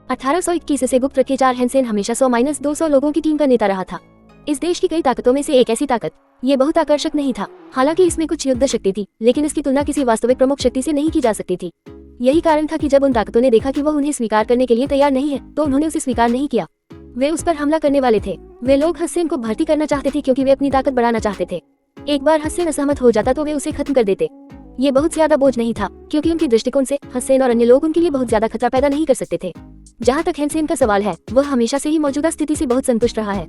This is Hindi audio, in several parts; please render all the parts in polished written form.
1821 से गुप्त रखे चार हैंसेन हमेशा 100-200 लोगों की टीम का नेता रहा था। इस देश की कई ताकतों में से एक ऐसी ताकत, ये बहुत आकर्षक नहीं था। हालांकि इसमें कुछ युद्ध शक्ति थी, लेकिन इसकी तुलना किसी वास्तविक प्रमुख शक्ति से नहीं की जा सकती थी। यही कारण था कि जब उन ताकतों ने देखा कि वह उन्हें स्वीकार करने के लिए तैयार नहीं है, तो उन्होंने उसे स्वीकार नहीं किया। वे उस पर हमला करने वाले थे। वे लोग हस्सेन को भर्ती करना चाहते थे क्योंकि वे अपनी ताकत बढ़ाना चाहते थे। एक बार हस्सेन असहमत हो जाता तो वे उसे खत्म कर देते। ये बहुत ज्यादा बोझ नहीं था, क्योंकि उनके दृष्टिकोण से हस्सेन और अन्य लोग उनके लिए बहुत ज्यादा खतरा पैदा नहीं कर सकते थे। जहाँ तक हैंसेन का सवाल है, वह हमेशा से ही मौजूदा स्थिति से बहुत संतुष्ट रहा है।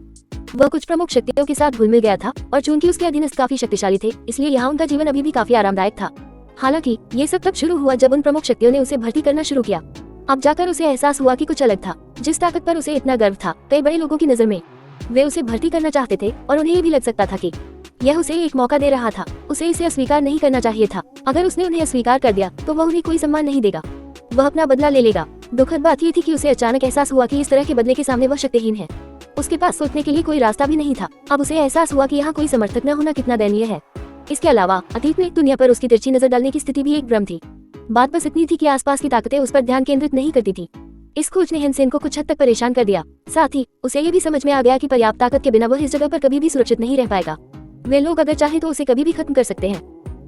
वह कुछ प्रमुख शक्तियों के साथ घुल मिल गया था, और चूंकि उसके अधीनस्थ काफी शक्तिशाली थे, इसलिए यहाँ उनका जीवन अभी भी काफी आरामदायक था। हालांकि ये सब तब शुरू हुआ जब उन प्रमुख शक्तियों ने उसे भर्ती करना शुरू किया। अब जाकर उसे एहसास हुआ कि कुछ अलग था। जिस ताकत पर उसे इतना गर्व था, कई बड़े लोगों की नजर में वे उसे भर्ती करना चाहते थे, और उन्हें ये भी लग सकता था कि यह उसे एक मौका दे रहा था। उसे इसे अस्वीकार नहीं करना चाहिए था। अगर उसने उन्हें अस्वीकार कर दिया तो वह उन्हें कोई सम्मान नहीं देगा, वह अपना बदला ले लेगा। दुखद बात यह थी कि उसे अचानक एहसास हुआ कि इस तरह के बदले के सामने वह शक्तिहीन है। उसके पास सोचने के लिए कोई रास्ता भी नहीं था। अब उसे एहसास हुआ कि यहाँ कोई समर्थक न होना कितना दयनीय है। इसके अलावा अतीत में दुनिया पर उसकी तिरछी नजर डालने की स्थिति भी एक भ्रम थी। बात बस इतनी थी कि आसपास की ताकतें उस पर ध्यान केंद्रित नहीं करती थी। इस खोज ने हैंसेन को कुछ हद तक परेशान कर दिया। साथ ही उसे ये भी समझ में आ गया कि पर्याप्त ताकत के बिना वह इस जगह पर कभी भी सुरक्षित नहीं रह पाएगा। वे लोग अगर चाहें तो उसे कभी भी खत्म कर सकते हैं।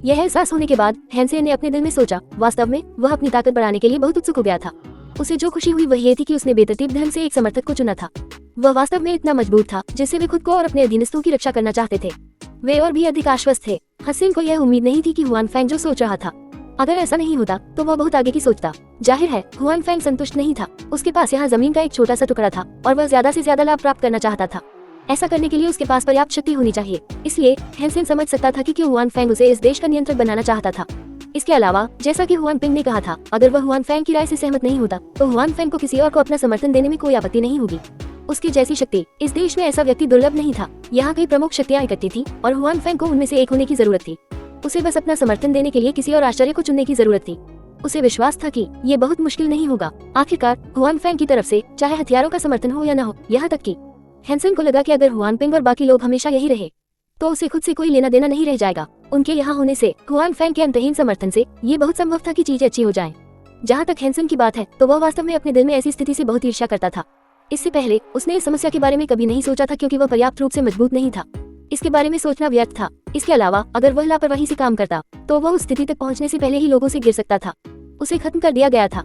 यह एहसास होने के बाद हैंसेन ने अपने दिल में सोचा, वास्तव में वह अपनी ताकत बढ़ाने के लिए बहुत उत्सुक हो गया था। उसे जो खुशी हुई वह ये थी कि उसने बेतरतीब ढंग से एक समर्थक को चुना था। वह वास्तव में इतना मजबूत था जिससे वे खुद को और अपने अधीनस्थों की रक्षा करना चाहते थे। वे और भी अधिक आश्वस्त थे। हस्सेन को यह उम्मीद नहीं थी कि हुआन फैंग जो सोच रहा था, अगर ऐसा नहीं होता तो वह बहुत आगे की सोचता। जाहिर है हुआन फैंग संतुष्ट नहीं था। उसके पास यहाँ जमीन का एक छोटा सा टुकड़ा था, और वह ज्यादा से ज्यादा लाभ प्राप्त करना चाहता था। ऐसा करने के लिए उसके पास पर्याप्त शक्ति होनी चाहिए। इसलिए हैंसेन समझ सकता था कि क्यों हुआन फैंग उसे इस देश का नियंत्रक बनाना चाहता था। इसके अलावा जैसा कि हुआन पिंग ने कहा था, अगर वह हुआन फैंग की राय से सहमत नहीं होता तो हुआन फैंग को किसी और को अपना समर्थन देने में कोई आपत्ति नहीं होगी। उसकी जैसी शक्ति इस देश में ऐसा व्यक्ति दुर्लभ नहीं था। यहाँ कई प्रमुख शक्तियाँ इकट्ठी थी, और हुआन फैंग को उनमें से एक होने की जरूरत थी। उसे बस अपना समर्थन देने के लिए किसी और आश्चर्य को चुनने की जरूरत थी। उसे विश्वास था कि ये बहुत मुश्किल नहीं होगा। आखिरकार हुआन फैंग की तरफ से चाहे हथियारों का समर्थन हो या न हो, यहाँ तक कि हैंसेन को लगा कि अगर हुआन पिंग और बाकी लोग हमेशा यही रहे तो उसे खुद से कोई लेना देना नहीं रह जाएगा। उनके यहाँ होने से, हुआन फैंग के अंतहीन समर्थन से ये बहुत संभव था कि चीजें अच्छी हो जाएं। जहाँ तक हैंसेन की बात है तो वह वास्तव में अपने दिल में ऐसी स्थिति से बहुत ईर्ष्या करता था। इससे पहले उसने इस समस्या के बारे में कभी नहीं सोचा था, क्योंकि वह पर्याप्त रूप से मजबूत नहीं था। इसके बारे में सोचना व्यर्थ था। इसके अलावा अगर वह लापरवाही से काम करता तो वह उस स्थिति तक पहुँचने से पहले ही लोगों से गिर सकता था। उसे खत्म कर दिया गया था।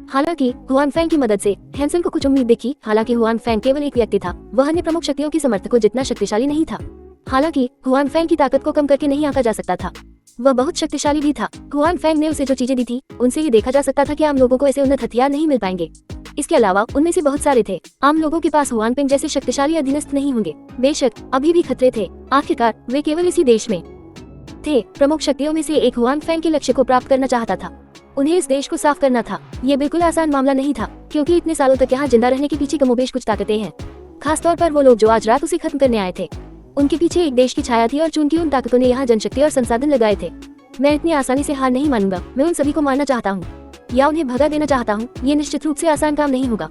हालांकि हुआन फैंग की मदद से हैंसेन को कुछ उम्मीद दिखी। हालांकि हुआन फैंग केवल एक व्यक्ति था, वह अन्य प्रमुख शक्तियों की समर्थकों जितना शक्तिशाली नहीं था। हालांकि हुआन फैंग की ताकत को कम करके नहीं आंका जा सकता था। वह बहुत शक्तिशाली भी था। हुआन फैंग ने उसे जो चीजें दी थी उनसे ये देखा जा सकता था कि आम लोगों को ऐसे उन्नत हथियार नहीं मिल पाएंगे। इसके अलावा उनमें से बहुत सारे थे। आम लोगों के पास हुआन पिंग जैसे शक्तिशाली अधीनस्थ नहीं होंगे। बेशक अभी भी खतरे थे। आखिरकार वे केवल इसी देश में थे। प्रमुख शक्तियों में से एक हुआन फैंग के लक्ष्य को प्राप्त करना चाहता था। उन्हें इस देश को साफ करना था। ये बिल्कुल आसान मामला नहीं था, क्योंकि इतने सालों तक यहाँ जिंदा रहने के पीछे कमोबेश कुछ ताकतें हैं। खासतौर पर वो लोग जो आज रात उसे खत्म करने आए थे। उनके पीछे एक देश की छाया थी, और चूंकि उन ताकतों ने यहाँ जनशक्ति और संसाधन लगाए थे, मैं इतनी आसानी से हार नहीं मानूंगा। मैं उन सभी को मारना चाहता हूँ या उन्हें भगा देना चाहता हूँ। ये निश्चित रूप से आसान काम नहीं होगा।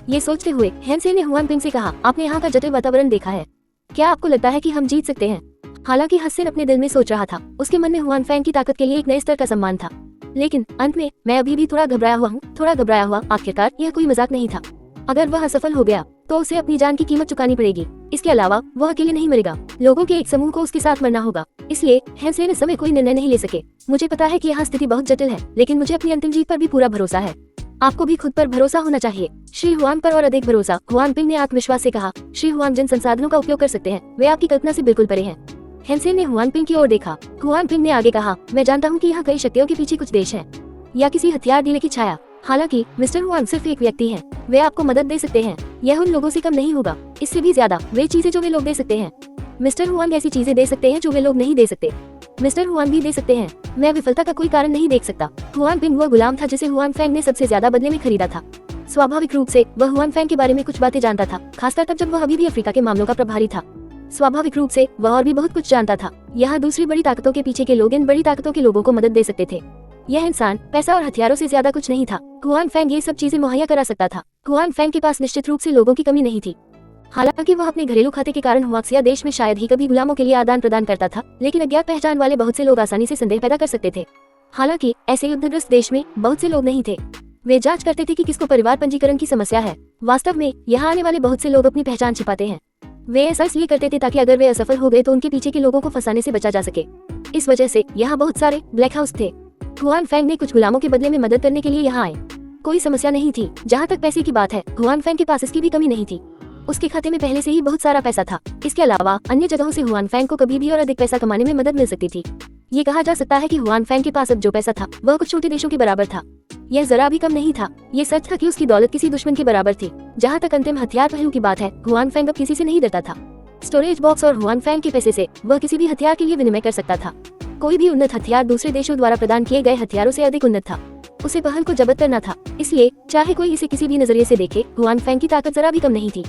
ये सोचते हुए हैंसेन ने हुआन पिंग से कहा, आपने यहाँ का जटिल वातावरण देखा है, क्या आपको लगता है कि हम जीत सकते हैं? हालांकि हस्सेन अपने दिल में सोच रहा था। उसके मन में हुआन फैंग की ताकत के लिए एक नए स्तर का सम्मान था। लेकिन अंत में मैं अभी भी थोड़ा घबराया हुआ। आखिरकार यह कोई मजाक नहीं था। अगर वह असफल हो गया तो उसे अपनी जान की कीमत चुकानी पड़ेगी। इसके अलावा वह अकेले नहीं मरेगा, लोगों के एक समूह को उसके साथ मरना होगा। इसलिए हैंसेन इस समय कोई निर्णय नहीं ले सके। मुझे पता है कि यहाँ स्थिति बहुत जटिल है, लेकिन मुझे अपनी अंतिम जीत पर भी पूरा भरोसा है। आपको भी खुद पर भरोसा होना चाहिए। श्री हुआन पर और अधिक भरोसा, हुआन पिंग ने आत्मविश्वास से कहा। श्री हुआन जिन संसाधनों का उपयोग कर सकते हैं वे आपकी कल्पना से बिल्कुल परे हैं। हैंसेन ने हुआन पिंग की ओर देखा। हुआन पिंग ने आगे कहा, मैं जानता हूँ कि यहाँ कई शक्तियों के पीछे कुछ देश है या किसी हथियार डीलर की छाया। हालांकि मिस्टर हुआन सिर्फ एक व्यक्ति हैं। वे आपको मदद दे सकते हैं। यह उन लोगों से कम नहीं होगा, इससे भी ज्यादा। वे चीजें जो वे लोग दे सकते हैं, मिस्टर हुआन ऐसी चीजें दे सकते हैं जो वे लोग नहीं दे सकते। मिस्टर हुआन भी दे सकते हैं। मैं विफलता का कोई कारण नहीं देख सकता। हुआन पिंग वह गुलाम था जिसे हुआन फैंग ने सबसे ज्यादा बदले में खरीदा था। स्वाभाविक रूप से वह हुआन फैंग के बारे में कुछ बातें जानता था, खासकर तब जब वह अभी भी अफ्रीका के मामलों का प्रभारी था। स्वाभाविक रूप से वह और भी बहुत कुछ जानता था। यहाँ दूसरी बड़ी ताकतों के पीछे के लोग इन बड़ी ताकतों के लोगों को मदद दे सकते थे। यह इंसान पैसा और हथियारों से ज्यादा कुछ नहीं था। हुआन फैंग ये सब चीजें मुहैया करा सकता था। हुआन फैंग के पास निश्चित रूप से लोगों की कमी नहीं थी। हालांकि वह अपने घरेलू खाते के कारण हुआक्सिया देश में शायद ही कभी गुलामों के लिए आदान प्रदान करता था, लेकिन अज्ञात पहचान वाले बहुत से लोग आसानी से संदेह पैदा कर सकते थे। हालांकि ऐसे युद्धग्रस्त देश में बहुत से लोग नहीं थे। वे जांच करते थे कि किसको परिवार पंजीकरण की समस्या है। वास्तव में यहाँ आने वाले बहुत से लोग अपनी पहचान छिपाते हैं। वे ऐसा इसलिए करते थे ताकि अगर वे असफल हो गए तो उनके पीछे के लोगों को फंसाने से बचा जा सके। इस वजह से यहाँ बहुत सारे ब्लैक हाउस थे। हुआन फैंग ने कुछ गुलामों के बदले में मदद करने के लिए यहाँ आए। कोई समस्या नहीं थी। जहाँ तक पैसे की बात है, हुआन फैंग के पास इसकी भी कमी नहीं थी। उसके खाते में पहले से ही बहुत सारा पैसा था। इसके अलावा अन्य जगहों से हुआन फैंग को कभी भी और अधिक पैसा कमाने में मदद मिल सकती थी। ये कहा जा सकता है कि हुआन फैंग के पास अब जो पैसा था वह कुछ छोटे देशों के बराबर था। यह जरा भी कम नहीं था। ये सच था कि उसकी दौलत किसी दुश्मन के बराबर थी। जहाँ तक अंतिम हथियार पहलू की बात है, हुआन फैंग अब किसी से नहीं डरता था। स्टोरेज बॉक्स और हुआन फैंग के पैसे से वह किसी भी हथियार के लिए विनिमय कर सकता था। कोई भी उन्नत हथियार दूसरे देशों द्वारा प्रदान किए गए हथियारों से अधिक उन्नत था। उसे पहल को जब्त करना था। इसलिए चाहे कोई इसे किसी भी नजरिए से देखे, हुआन फैंग की ताकत जरा भी कम नहीं थी।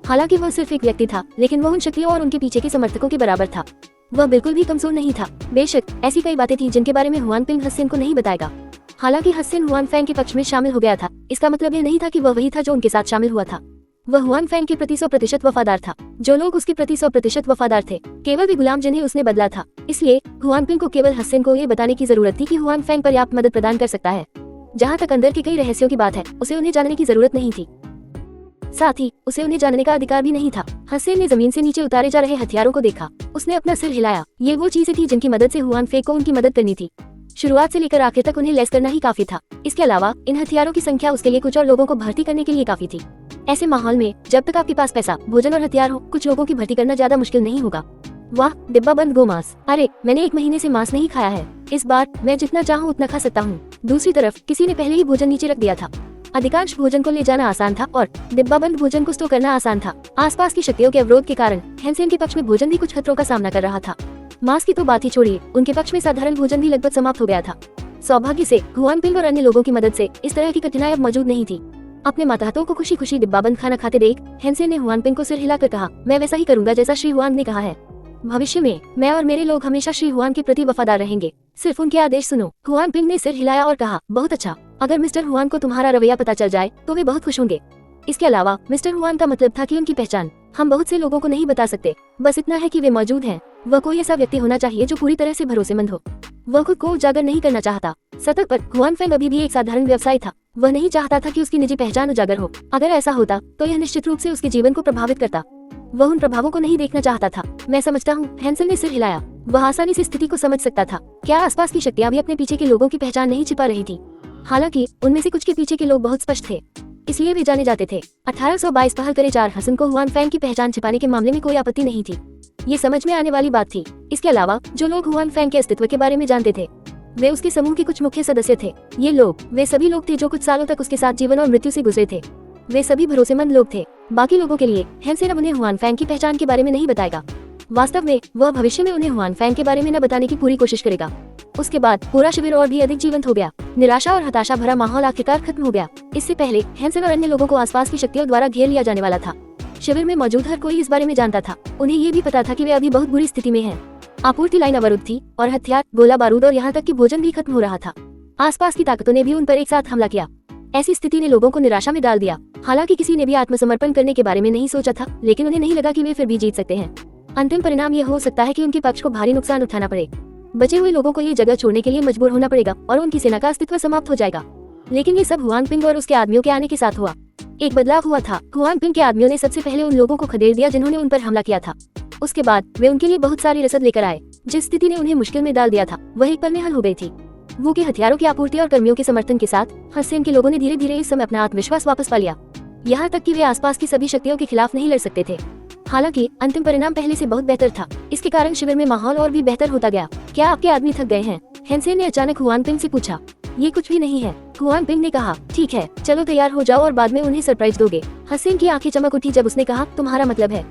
हालांकि वह सिर्फ एक व्यक्ति था, लेकिन वह उन शक्तियों और उनके पीछे के समर्थकों के बराबर था। वह बिल्कुल भी कमजोर नहीं था। बेशक ऐसी कई बातें थी जिनके बारे में हुआन पिंग हसन को नहीं बताएगा। हालांकि हसन हुआन फैंग के पक्ष में शामिल हो गया था, इसका मतलब यह नहीं था कि वह वही था जो उनके साथ शामिल हुआ था। वह हुआन फैंग के प्रति 100% वफादार था। जो लोग उसके प्रति 100% वफादार थे, केवल वे गुलाम जिन्हें उसने बदला था। इसलिए हुआन पिंग को केवल हसन को ये बताने की जरूरत थी कि हुआन फैंग पर्याप्त मदद प्रदान कर सकता है। जहाँ तक अंदर के कई रहस्यों की बात है, उसे उन्हें जानने की जरूरत नहीं थी। साथ ही उसे उन्हें जानने का अधिकार भी नहीं था। हसन ने जमीन से नीचे उतारे जा रहे हथियारों को देखा। उसने अपना सिर हिलाया। ये वो चीजें थी जिनकी मदद से हुआन फैंग को उनकी मदद करनी थी। शुरुआत से लेकर आखिर तक उन्हें लैस करना ही काफी था। इसके अलावा इन हथियारों की संख्या उसके लिए कुछ और लोगों को भर्ती करने के लिए काफी थी। ऐसे माहौल में जब तक आपके पास पैसा, भोजन और हथियार हो, कुछ लोगों की भर्ती करना ज्यादा मुश्किल नहीं होगा। वाह, डिब्बा बंद गो मांस। अरे, मैंने 1 महीने से मांस नहीं खाया है। इस बार मैं जितना चाहूँ उतना खा सकता हूँ। दूसरी तरफ किसी ने पहले ही भोजन नीचे रख दिया था। अधिकांश भोजन को ले जाना आसान था और डिब्बाबंद भोजन को स्टोर करना आसान था। आसपास की शक्तियों के अवरोध के कारण हैंसेन के पक्ष में भोजन भी कुछ खतरों का सामना कर रहा था। मांस की तो बात ही छोड़िए, उनके पक्ष में साधारण भोजन भी लगभग समाप्त हो गया था। सौभाग्य से हुआन पिंग और अन्य लोगों की मदद से इस तरह की कठिनाई अब मौजूद नहीं थी। अपने माताहतों को खुशी खुशी डिब्बाबंद खाना खाते देख हैंसेन ने हुआन पिंग को सिर हिलाकर कहा, मैं वैसा ही करूंगा जैसा श्री हुआन ने कहा है। भविष्य में मैं और मेरे लोग हमेशा श्री हुआन के प्रति वफादार रहेंगे। सिर्फ उनके आदेश सुनो। हुआन पिंग ने सिर हिलाया और कहा, बहुत अच्छा। अगर मिस्टर हुआन को तुम्हारा रवैया पता चल जाए तो वे बहुत खुश होंगे। इसके अलावा मिस्टर हुआन का मतलब था कि उनकी पहचान हम बहुत से लोगों को नहीं बता सकते। बस इतना है कि वे मौजूद हैं। वह कोई ऐसा व्यक्ति होना चाहिए जो पूरी तरह से भरोसेमंद हो। वह खुद को उजागर नहीं करना चाहता। सतह पर हुआन फैंग अभी भी एक साधारण व्यवसायी था। वह नहीं चाहता था कि उसकी निजी पहचान उजागर हो। अगर ऐसा होता तो यह निश्चित रूप से उसके जीवन को प्रभावित करता। वह उन प्रभावों को नहीं देखना चाहता था। मैं समझता हूँ, हैंसेन ने सिर हिलाया। वह आसानी से स्थिति को समझ सकता था। क्या आसपास की शक्तियां भी अपने पीछे के लोगों की पहचान नहीं छिपा रही थी? हालांकि उनमें से कुछ के पीछे के लोग बहुत स्पष्ट थे, इसलिए वे जाने जाते थे। 1822 पहल करे 4 हसन को हुआन फैंग की पहचान छिपाने के मामले में कोई आपत्ति नहीं थी। ये समझ में आने वाली बात थी। इसके अलावा जो लोग हुआन फैंग के अस्तित्व के बारे में जानते थे, वे उसके समूह के कुछ मुख्य सदस्य थे। ये लोग वे सभी लोग थे जो कुछ सालों तक उसके साथ जीवन और मृत्यु से गुजरे थे। वे सभी भरोसेमंद लोग थे। बाकी लोगों के लिए हैंसेन अब उन्हें हुआन फैंग की पहचान के बारे में नहीं बताएगा। वास्तव में वह भविष्य में उन्हें हुआन फैंग के बारे में न बताने की पूरी कोशिश करेगा। उसके बाद पूरा शिविर और भी अधिक जीवंत हो गया। निराशा और हताशा भरा माहौल आखिरकार खत्म हो गया। इससे पहले हैंसेन और अन्य लोगों को आसपास की शक्तियों द्वारा घेर लिया जाने वाला था। शिविर में मौजूद हर कोई इस बारे में जानता था। उन्हें ये भी पता था कि वे अभी बहुत बुरी स्थिति में हैं। आपूर्ति लाइन अवरुद्ध थी और हथियार, गोला बारूद और यहाँ तक कि भोजन भी खत्म हो रहा था। आसपास की ताकतों ने भी उन पर एक साथ हमला किया। ऐसी स्थिति ने लोगों को निराशा में डाल दिया। हालांकि किसी ने भी आत्मसमर्पण करने के बारे में नहीं सोचा था, लेकिन उन्हें नहीं लगा कि वे फिर भी जीत सकते हैं। अंतिम परिणाम ये हो सकता है कि उनके पक्ष को भारी नुकसान उठाना पड़े। बचे हुए लोगों को ये जगह छोड़ने के लिए मजबूर होना पड़ेगा और उनकी सेना का अस्तित्व समाप्त हो जाएगा। लेकिन ये सब हुआन पिंग और उसके आदमियों के आने के साथ हुआ। एक बदलाव हुआ था। हुआन पिंग के आदमियों ने सबसे पहले उन लोगों को खदेड़ दिया जिन्होंने उन पर हमला किया था। उसके बाद वे उनके लिए बहुत सारी रसद लेकर आए। जिस स्थिति ने उन्हें मुश्किल में डाल दिया था वह एक पल में हल हो गई थी। वो के हथियारों की आपूर्ति और कर्मियों के समर्थन के साथ हसन के लोगों ने धीरे धीरे इस समय अपना आत्मविश्वास वापस पा लिया। यहाँ तक कि वे आसपास की सभी शक्तियों के खिलाफ नहीं लड़ सकते थे। हालांकि अंतिम परिणाम पहले से बहुत बेहतर था। इसके कारण शिविर में माहौल और भी बेहतर होता गया। क्या आपके आदमी थक गए हैं? हैंसेन ने अचानक हुआन पिंग से पूछा। ये कुछ भी नहीं है, हुआन पिंग ने कहा। ठीक है, चलो तैयार हो जाओ और बाद में उन्हें सरप्राइज दोगे। हसन की आंखें चमक उठी जब उसने कहा, तुम्हारा मतलब है?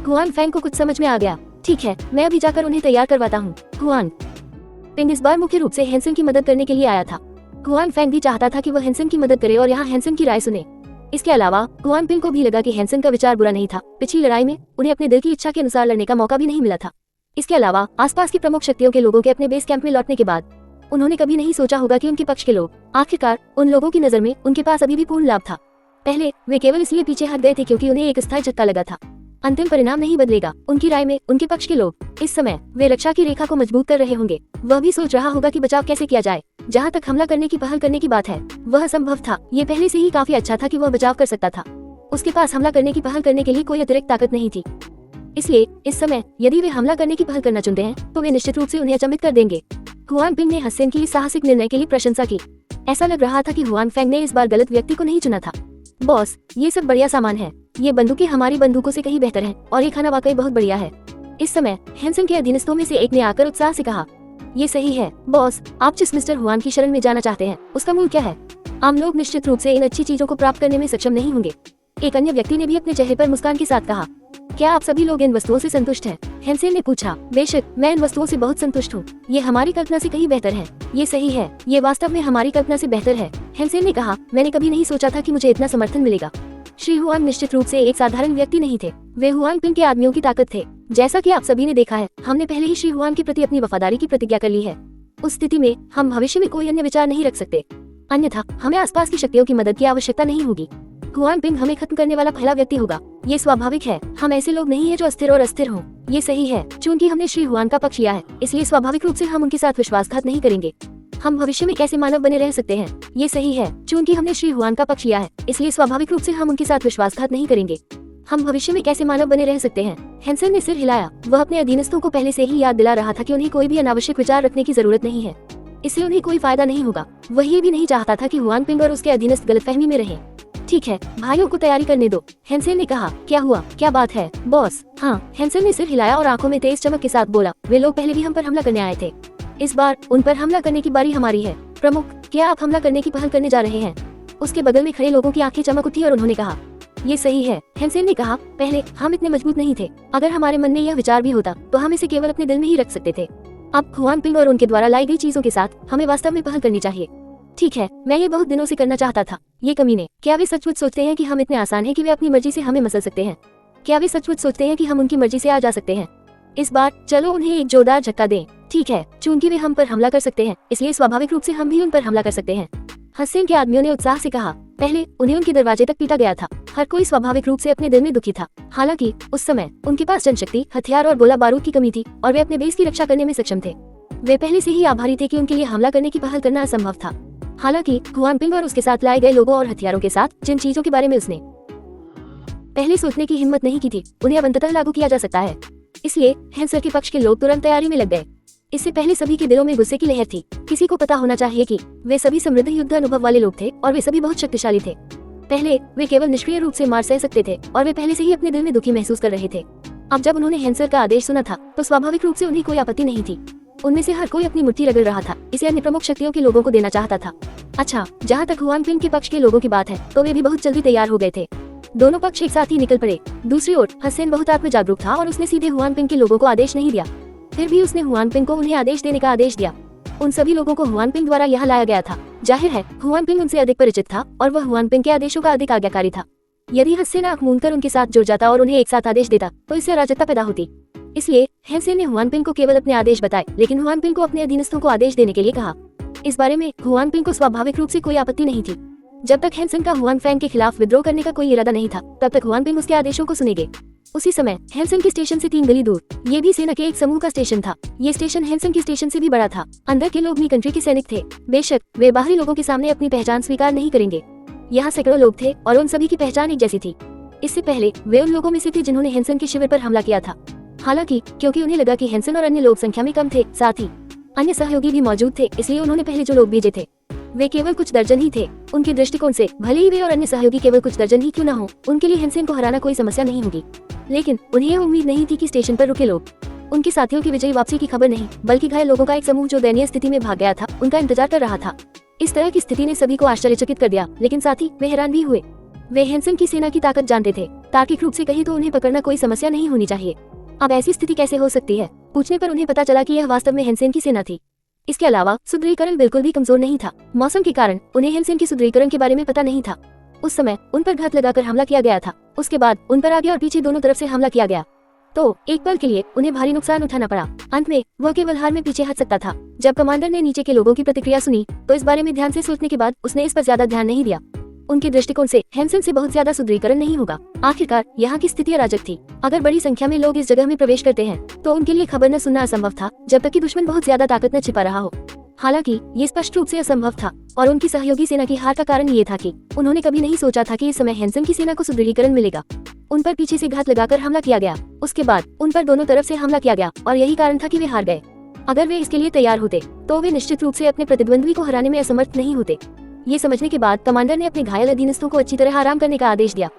हुआन फैंग को कुछ समझ में आ गया। ठीक है, मैं अभी जाकर उन्हें तैयार करवाता हूँ। हुआन पिंग इस बार मुख्य रूप से हैंसेन की मदद करने के लिए आया था। हुआन फैंग भी चाहता था कि वह हैंसेन की मदद करे और यहाँ हैंसेन की राय सुने। इसके अलावा हुआन पिंग को भी लगा कि हैंसेन का विचार बुरा नहीं था। पिछली लड़ाई में उन्हें अपने दिल की इच्छा के अनुसार लड़ने का मौका भी नहीं मिला था। इसके अलावा आसपास की प्रमुख शक्तियों के लोगों के अपने बेस कैंप में लौटने के बाद उन्होंने कभी नहीं सोचा होगा कि उनके पक्ष के लोग आखिरकार उन लोगों की नजर में उनके पास अभी भी पूर्ण लाभ था। पहले वे केवल इसलिए पीछे हट गए थे क्योंकि उन्हें एक स्थायी झटका लगा था। अंतिम परिणाम नहीं बदलेगा। उनकी राय में उनके पक्ष के लोग इस समय वे रक्षा की रेखा को मजबूत कर रहे होंगे। वह भी सोच रहा होगा कि बचाव कैसे किया जाए। जहाँ तक हमला करने की पहल करने की बात है, वह असंभव था। ये पहले से ही काफी अच्छा था कि वह बचाव कर सकता था। उसके पास हमला करने की पहल करने के लिए कोई अतिरिक्त ताकत नहीं थी। इसलिए इस समय यदि वे हमला करने की पहल करना चुनते हैं तो वे निश्चित रूप से उन्हें अचंभित कर देंगे। हुआन पिंग ने हसन की इस साहसिक निर्णय के लिए प्रशंसा की। ऐसा लग रहा था कि हुआन फेंग ने इस बार गलत व्यक्ति को नहीं चुना था। बॉस, ये सब बढ़िया सामान है। ये बंदूकें हमारी बंदूकों से कहीं बेहतर हैं और ये खाना वाकई बहुत बढ़िया है। इस समय हैंसन के अधीनस्थों में से एक ने आकर उत्साह से कहा, ये सही है बॉस। आप जिस मिस्टर हुआन की शरण में जाना चाहते हैं उसका मूल क्या है? आम लोग निश्चित रूप से इन अच्छी चीजों को प्राप्त करने में सक्षम नहीं होंगे। एक अन्य व्यक्ति ने भी अपने चेहरे पर मुस्कान के साथ कहा, क्या आप सभी लोग इन वस्तुओं से संतुष्ट हैं? हैंसेन ने पूछा, बेशक मैं इन वस्तुओं से बहुत संतुष्ट हूँ। ये हमारी कल्पना से कहीं बेहतर है। ये सही है, ये वास्तव में हमारी कल्पना से बेहतर है। हैंसेन ने कहा, मैंने कभी नहीं सोचा था कि मुझे इतना समर्थन मिलेगा। श्री हुआन निश्चित रूप से एक साधारण व्यक्ति नहीं थे। वे हुआन पिंग के आदमियों की ताकत थे। जैसा कि आप सभी ने देखा है, हमने पहले ही श्री हुआन के प्रति अपनी वफादारी की प्रतिज्ञा कर ली है। उस स्थिति में हम भविष्य में कोई अन्य विचार नहीं रख सकते। अन्यथा हमें आसपास की शक्तियों की मदद की आवश्यकता नहीं होगी। हुआन पिंग हमें खत्म करने वाला पहला व्यक्ति होगा। ये स्वाभाविक है। हम ऐसे लोग नहीं है जो अस्थिर और अस्थिर हों। ये सही है। चूंकि हमने श्री हुआन का पक्ष लिया है, इसलिए स्वाभाविक रूप से हम उनके साथ विश्वासघात नहीं करेंगे। हम भविष्य में कैसे मानव बने रह सकते हैं? ये सही है। चूंकि हमने श्री हुआन का पक्ष लिया है, इसलिए स्वाभाविक रूप से हम उनके साथ विश्वासघात नहीं करेंगे। हम भविष्य में कैसे मानव बने रह सकते हैं? हैंसन ने सिर हिलाया। वह अपने अधीनस्थों को पहले से ही याद दिला रहा था कि उन्हें कोई भी अनावश्यक विचार रखने की जरूरत नहीं है। इससे उन्हें कोई फायदा नहीं होगा। वह ये भी नहीं चाहता था कि हुआन पिंग और उसके अधीनस्थ गलतफहमी में रहें। ठीक है, भाइयों को तैयारी करने दो। हैंसन ने कहा, क्या हुआ? क्या बात है बॉस? हाँ, हैंसन ने सिर हिलाया और आंखों में तेज चमक के साथ बोला, वे लोग पहले भी हम पर हमला करने आए थे। इस बार उन पर हमला करने की बारी हमारी है। प्रमुख, क्या आप हमला करने की पहल करने जा रहे हैं? उसके बगल में खड़े लोगों की आंखें चमक उठी और उन्होंने कहा, ये सही है। हैंसन ने कहा, पहले हम इतने मजबूत नहीं थे। अगर हमारे मन में यह विचार भी होता तो हम इसे केवल अपने दिल में ही रख सकते थे। अब हुआन पिंग और उनके द्वारा लाई गई चीजों के साथ हमें वास्तव में पहल करनी चाहिए। ठीक है, मैं ये बहुत दिनों से करना चाहता था। ये कमीने, क्या वे सचमुच सोचते हैं कि हम इतने आसान हैं कि वे अपनी मर्जी से हमें मसल सकते हैं? क्या वे सचमुच सोचते हैं कि हम उनकी मर्जी से आ जा सकते हैं? इस बार चलो उन्हें एक जोरदार झटका दें। ठीक है, चूंकि वे हम पर हमला कर सकते हैं, इसलिए स्वाभाविक रूप से हम भी उन पर हमला कर सकते हैं। हसन के आदमियों ने उत्साह से कहा। पहले उन्हें उनके दरवाजे तक पीटा गया था। हर कोई स्वाभाविक रूप से अपने दिल में दुखी था। हालांकि उस समय उनके पास जनशक्ति, हथियार और गोला बारूद की कमी थी और वे अपने बेस की रक्षा करने में सक्षम थे। वे पहले से ही आभारी थे कि उनके लिए हमला करने की पहल करना असंभव था। हालांकि हुआन पिंग और उसके साथ लाए गए लोगों और हथियारों के साथ जिन चीजों के बारे में उसने पहले सोचने की हिम्मत नहीं की थी, उन्हें अब अंततः लागू किया जा सकता है। इसलिए हैंसर के पक्ष के लोग तुरंत तैयारी में लग गए। इससे पहले सभी के दिलों में गुस्से की लहर थी। किसी को पता होना चाहिए कि वे सभी समृद्ध युद्ध अनुभव वाले लोग थे और वे सभी बहुत शक्तिशाली थे। पहले वे केवल निष्क्रिय रूप से मार सह सकते थे और वे पहले से ही अपने दिल में दुखी महसूस कर रहे थे। अब जब उन्होंने हैंसर का आदेश सुना था तो स्वाभाविक रूप से उन्हें कोई आपत्ति नहीं थी। उनमें से हर कोई अपनी मुट्ठी रगड़ रहा था। इसे अन्य प्रमुख शक्तियों के लोगों को देना चाहता था। अच्छा, जहाँ तक हुआन पिंग के पक्ष के लोगों की बात है तो वे भी बहुत जल्दी तैयार हो गए थे। दोनों पक्ष एक साथ ही निकल पड़े। दूसरी ओर हसन बहुत आत्म जागरूक था और उसने सीधे हुआन पिंग के लोगों को आदेश नहीं दिया। फिर भी उसने हुआन पिंग को उन्हें आदेश देने का आदेश दिया। उन सभी लोगों को हुआन पिंग द्वारा यहाँ लाया गया था। जाहिर है हुआन पिंग उनसे अधिक परिचित था और वह हुआन पिंग के आदेशों का अधिक आज्ञाकारी था। यदि हसन आंख मूंदकर उनके साथ जुड़ जाता और उन्हें एक साथ आदेश देता तो इससे अराजकता पैदा होती। इसलिए हैंसन ने हुआन पिंग को केवल अपने आदेश बताए, लेकिन हुआन पिंग को अपने अधीनस्थों को आदेश देने के लिए कहा। इस बारे में हुआन पिंग को स्वाभाविक रूप से कोई आपत्ति नहीं थी। जब तक हैंसन का हुआन फैंग के खिलाफ विद्रोह करने का कोई इरादा नहीं था, तब तक हुआन पिंग उसके आदेशों को सुनेंगे। उसी समय हैंसन के स्टेशन से 3 गली दूर ये भी सेना के एक समूह का स्टेशन था। ये स्टेशन हैंसन के स्टेशन से भी बड़ा था। अंदर के लोग नी कंट्री के सैनिक थे। बेशक वे बाहरी लोगों के सामने अपनी पहचान स्वीकार नहीं करेंगे। यहाँ सैकड़ों लोग थे और उन सभी की पहचान एक जैसी थी। इससे पहले वे उन लोगों में से थे जिन्होंने हैंसन के शिविर पर हमला किया था। हालांकि क्योंकि उन्हें लगा कि हैंसन और अन्य लोग संख्या में कम थे, साथ ही अन्य सहयोगी भी मौजूद थे, इसलिए उन्होंने पहले जो लोग भेजे थे वे केवल कुछ दर्जन ही थे। उनके दृष्टिकोण से भले ही वे और अन्य सहयोगी केवल कुछ दर्जन ही क्यों न हो, उनके लिए हैंसन को हराना कोई समस्या नहीं होगी। लेकिन उन्हें यह उम्मीद नहीं थी कि स्टेशन पर रुके लोग उनके साथियों की विजयी वापसी की खबर नहीं, बल्कि घायल लोगों का एक समूह जो दयनीय स्थिति में भाग गया था, उनका इंतजार कर रहा था। इस तरह की स्थिति ने सभी को आश्चर्यचकित कर दिया, लेकिन साथ ही वे हैरान भी हुए। वे हैंसन की सेना की ताकत जानते थे। तार्किक रूप से कहीं तो उन्हें पकड़ना कोई समस्या नहीं होनी चाहिए। अब ऐसी स्थिति कैसे हो सकती है? पूछने पर उन्हें पता चला कि यह वास्तव में हैंसन की सेना थी। इसके अलावा सुदृढ़ीकरण बिल्कुल भी कमजोर नहीं था। मौसम के कारण उन्हें हैंसन की सुदृढ़ीकरण के बारे में पता नहीं था। उस समय उन पर घात लगाकर हमला किया गया था। उसके बाद उन पर आगे और पीछे दोनों तरफ से हमला किया गया, तो एक पल के लिए उन्हें भारी नुकसान उठाना पड़ा। अंत में वह केवल हार में पीछे हट सकता था। जब कमांडर ने नीचे के लोगों की प्रतिक्रिया सुनी तो इस बारे में ध्यान से सोचने के बाद उसने इस पर ज्यादा ध्यान नहीं दिया। उनके दृष्टिकोण से हैंसन से बहुत ज्यादा सुदृढ़ीकरण नहीं होगा। आखिरकार यहाँ की स्थिति अराजक थी। अगर बड़ी संख्या में लोग इस जगह में प्रवेश करते हैं तो उनके लिए खबर न सुनना असंभव था, जब तक कि दुश्मन बहुत ज्यादा ताकत न छिपा रहा हो। हालांकि ये स्पष्ट रूप से असंभव था और उनकी सहयोगी सेना की हार का कारण ये था कि उन्होंने कभी नहीं सोचा था कि इस समय हैंसन की सेना को सुदृढ़ीकरण मिलेगा। उन पर पीछे से घात लगाकर हमला किया गया, उसके बाद उन पर दोनों तरफ से हमला किया गया और यही कारण था कि वे हार गए। अगर वे इसके लिए तैयार होते तो वे निश्चित रूप से अपने प्रतिद्वंद्वी को हराने में असमर्थ नहीं होते। ये समझने के बाद कमांडर ने अपने घायल अधीनस्थों को अच्छी तरह आराम करने का आदेश दिया।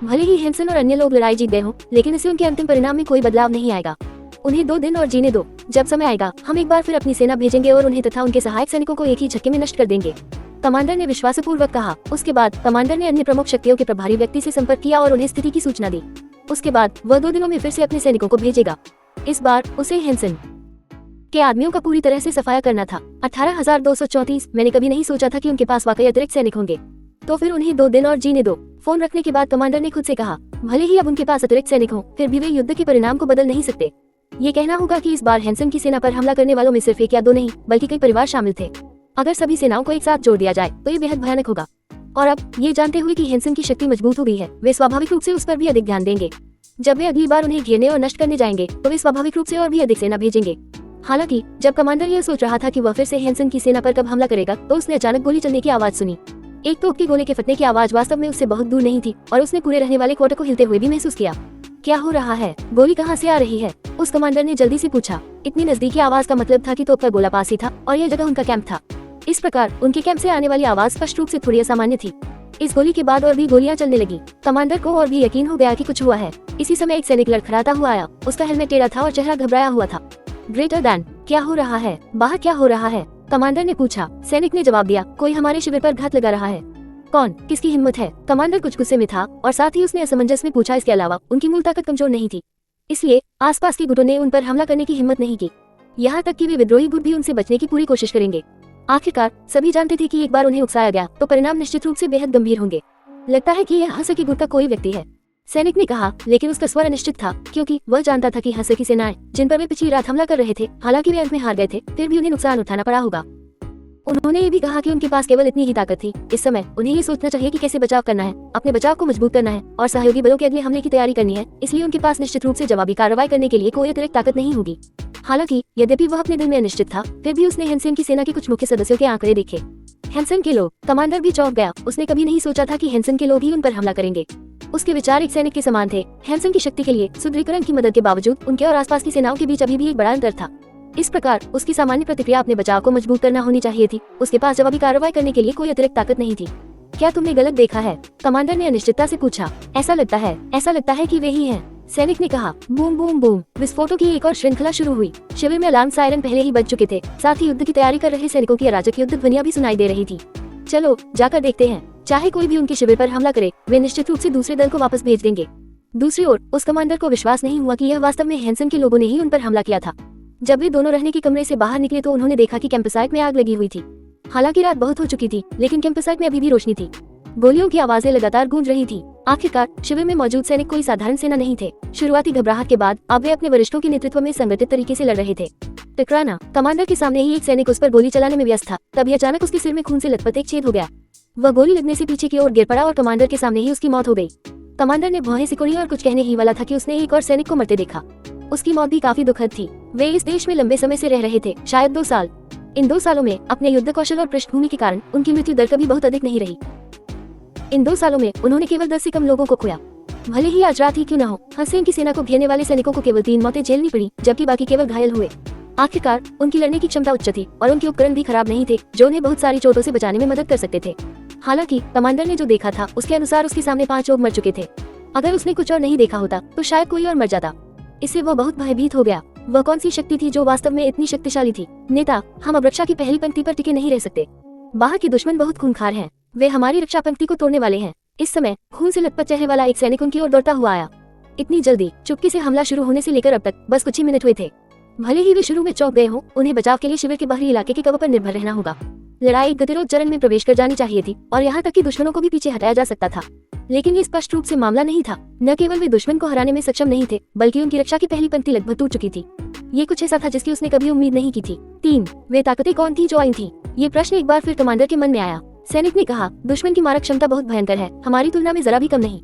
भले ही हैंसन और अन्य लोग लड़ाई जीत गए हों, लेकिन इससे उनके अंतिम परिणाम में कोई बदलाव नहीं आएगा। उन्हें 2 दिन और जीने दो। जब समय आएगा हम एक बार फिर अपनी सेना भेजेंगे और उन्हें तथा उनके सहायक सैनिकों को एक ही झटके में नष्ट कर देंगे, कमांडर ने विश्वासपूर्वक कहा। उसके बाद कमांडर ने अन्य प्रमुख शक्तियों के प्रभारी व्यक्ति से संपर्क किया और उन्हें स्थिति की सूचना दी। उसके बाद वह 2 दिनों में फिर से अपने सैनिकों को भेजेगा। इस बार उसे हैंसन के आदमियों का पूरी तरह से सफाया करना था। 18,234। मैंने कभी नहीं सोचा था कि उनके पास वाकई अतिरिक्त सैनिक होंगे। तो फिर उन्हें 2 दिन और जीने दो। फोन रखने के बाद कमांडर ने खुद से कहा, भले ही अब उनके पास अतिरिक्त सैनिक हों, फिर भी वे युद्ध के परिणाम को बदल नहीं सकते। ये कहना होगा कि इस बार हैंसन की सेना पर हमला करने वालों में सिर्फ 1 या 2 नहीं बल्कि कई परिवार शामिल थे। अगर सभी सेनाओं को एक साथ जोड़ दिया जाए तो ये बेहद भयानक होगा। और अब ये जानते हुए कि हैंसन की शक्ति मजबूत हो गई है, वे स्वाभाविक रूप से उस पर भी अधिक ध्यान देंगे। जब वे अगली बार उन्हें घेरने और नष्ट करने जाएंगे तो वे स्वाभाविक रूप से और भी अधिक सेना भेजेंगे। हालांकि जब कमांडर यह सोच रहा था कि वह फिर से हैंसन की सेना पर कब हमला करेगा तो उसने अचानक गोली चलने की आवाज सुनी। एक तोप के गोले के फटने की आवाज वास्तव में उससे बहुत दूर नहीं थी और उसने पूरे रहने वाले क्वार्टर को हिलते हुए भी महसूस किया। क्या हो रहा है? गोली कहाँ से आ रही है? उस कमांडर ने जल्दी से पूछा। इतनी नजदीकी आवाज का मतलब था कि तोप का गोला पास ही था और यह जगह उनका कैंप था। इस प्रकार उनके कैंप से आने वाली आवाज स्पष्ट रूप से थोड़ी असामान्य थी। इस गोली के बाद और भी गोलियां चलने लगी। कमांडर को और भी यकीन हो गया कि कुछ हुआ है। इसी समय एक सैनिक लड़खड़ाता हुआ आया। उसका हेलमेट टेढ़ा था और चेहरा घबराया हुआ था। ग्रेटर दैन, क्या हो रहा है? बाहर क्या हो रहा है? कमांडर ने पूछा। सैनिक ने जवाब दिया, कोई हमारे शिविर पर घात लगा रहा है। कौन? किसकी हिम्मत है? कमांडर कुछ गुस्से में था और साथ ही उसने असमंजस में पूछा। इसके अलावा उनकी मूल ताकत कमजोर नहीं थी, इसलिए आसपास के गुटों ने उन पर हमला करने की हिम्मत नहीं की। यहाँ तक कि वे विद्रोही गुट भी उनसे बचने की पूरी कोशिश करेंगे। आखिरकार सभी जानते थे कि एक बार उन्हें उकसाया गया तो परिणाम निश्चित रूप से बेहद गंभीर होंगे। लगता है कि यह हसकी गुट का कोई व्यक्ति है, सैनिक ने कहा, लेकिन उसका स्वर अनिश्चित था क्योंकि वह जानता था कि हसकी सेनाएं जिन पर वे पिछली रात हमला कर रहे थे, हालांकि वे अंत में हार गए थे, फिर भी उन्हें नुकसान उठाना पड़ा होगा। उन्होंने ये भी कहा कि उनके पास केवल इतनी ही ताकत थी। इस समय उन्हें ये सोचना चाहिए कि कैसे बचाव करना है, अपने बचाव को मजबूत करना है और सहयोगी बलों के अगले हमले की तैयारी करनी है। इसलिए उनके पास निश्चित रूप से जवाबी कार्रवाई करने के लिए कोई अतिरिक्त ताकत नहीं होगी। हालांकि यद्यपि वह अपने दिल में अनिश्चित था, फिर भी उसने हैंसन की सेना के कुछ मुख्य सदस्यों के आंकड़े देखे। हैंसन के लोग। कमांडर भी चौंक गया। उसने कभी नहीं सोचा था कि हैंसन के लोग ही उन पर हमला करेंगे। उसके विचार एक सैनिक के समान थे। हैंसन की शक्ति के लिए सुदृढ़ीकरण की मदद के बावजूद उनके और आसपास की सेनाओं के बीच अभी भी एक बड़ा अंतर था। इस प्रकार उसकी सामान्य प्रतिक्रिया अपने बचाव को मजबूत करना होनी चाहिए थी। उसके पास जवाबी कार्रवाई करने के लिए कोई अतिरिक्त ताकत नहीं थी। क्या तुमने गलत देखा है? कमांडर ने अनिश्चितता से पूछा। ऐसा लगता है कि वे ही हैं, सैनिक ने कहा। बूम बूम बूम, विस्फोटों की एक और श्रृंखला शुरू हुई। शिविर में अलार्म सायरन पहले ही बज चुके थे। साथ ही युद्ध की तैयारी कर रहे सैनिकों की अराजक युद्ध ध्वनियां भी सुनाई दे रही थी। चलो जाकर देखते हैं। चाहे कोई भी उनके शिविर पर हमला करे, वे निश्चित रूप से दूसरे दल को वापस भेज देंगे। दूसरी ओर उस कमांडर को विश्वास नहीं हुआ कि यह वास्तव में हैंसन के लोगों ने ही उन पर हमला किया था। जब वे दोनों रहने के कमरे से बाहर निकले तो उन्होंने देखा कि कैंपसाइट में आग लगी हुई थी। हालांकि रात बहुत हो चुकी थी, लेकिन कैंपसाइट में अभी भी रोशनी थी। गोलियों की आवाजें लगातार गूंज रही थी। आखिरकार शिविर में मौजूद सैनिक कोई साधारण सेना नहीं थे। शुरुआती घबराहट के बाद अब वे अपने वरिष्ठों के नेतृत्व में संगठित तरीके से लड़ रहे थे। टकराना। कमांडर के सामने ही एक सैनिक उस पर गोली चलाने में व्यस्त था। तभी अचानक उसके सिर में खून से लथपथ एक छेद हो गया। वह गोली लगने से पीछे की ओर गिर पड़ा और कमांडर के सामने ही उसकी मौत हो गई। कमांडर ने भौहें सिकोड़ी और कुछ कहने ही वाला था कि उसने एक और सैनिक को मरते देखा। उसकी मौत भी काफी दुखद थी। वे इस देश में लंबे समय से रह रहे थे, शायद 2 साल। इन 2 सालों में अपने युद्ध कौशल और पृष्ठभूमि के कारण उनकी मृत्यु दर कभी बहुत अधिक नहीं रही। इन 2 सालों में उन्होंने केवल 10 से कम लोगों को खोया। भले ही आज रात ही क्यों न हो, हसैन की सेना को घेरने वाले सैनिकों को केवल 3 मौतें झेलनी पड़ी, जबकि बाकी केवल घायल हुए। आखिरकार उनकी लड़ने की क्षमता उच्च थी और उनके उपकरण भी खराब नहीं थे, जो उन्हें बहुत सारी चोटों से बचाने में मदद कर सकते थे। हालांकि कमांडर ने जो देखा था उसके अनुसार उसके सामने 5 लोग मर चुके थे। अगर उसने कुछ और नहीं देखा होता तो शायद कोई और मर जाता। इससे वह बहुत भयभीत हो गया। वह कौन सी शक्ति थी जो वास्तव में इतनी शक्तिशाली थी? नेता, हम अब रक्षा की पहली पंक्ति पर टिके नहीं रह सकते। बाहर के दुश्मन बहुत खूंखार हैं। वे हमारी रक्षा पंक्ति को तोड़ने वाले हैं। इस समय खून से लथपथ चेहरे वाला एक सैनिक उनकी ओर दौड़ता हुआ आया। इतनी जल्दी? चुपके से हमला शुरू होने से लेकर अब तक बस कुछ ही मिनट हुए थे। भले ही वे शुरू में चौंक गए हों, उन्हें बचाव के लिए शिविर के बाहरी इलाके के कवर पर निर्भर रहना होगा। लड़ाई गतिरोध चरण में प्रवेश कर जानी चाहिए थी और यहाँ तक कि दुश्मनों को भी पीछे हटाया जा सकता था। लेकिन ये स्पष्ट रूप से मामला नहीं था। न केवल वे दुश्मन को हराने में सक्षम नहीं थे, बल्कि उनकी रक्षा की पहली पंक्ति लगभग टूट चुकी थी। ये कुछ ऐसा था जिसकी उसने कभी उम्मीद नहीं की थी। 3 वे ताकतें कौन थी जो आई थी? ये प्रश्न एक बार फिर कमांडर के मन में आया। सैनिक ने कहा, दुश्मन की मारक क्षमता बहुत भयंकर है, हमारी तुलना में जरा भी कम नहीं।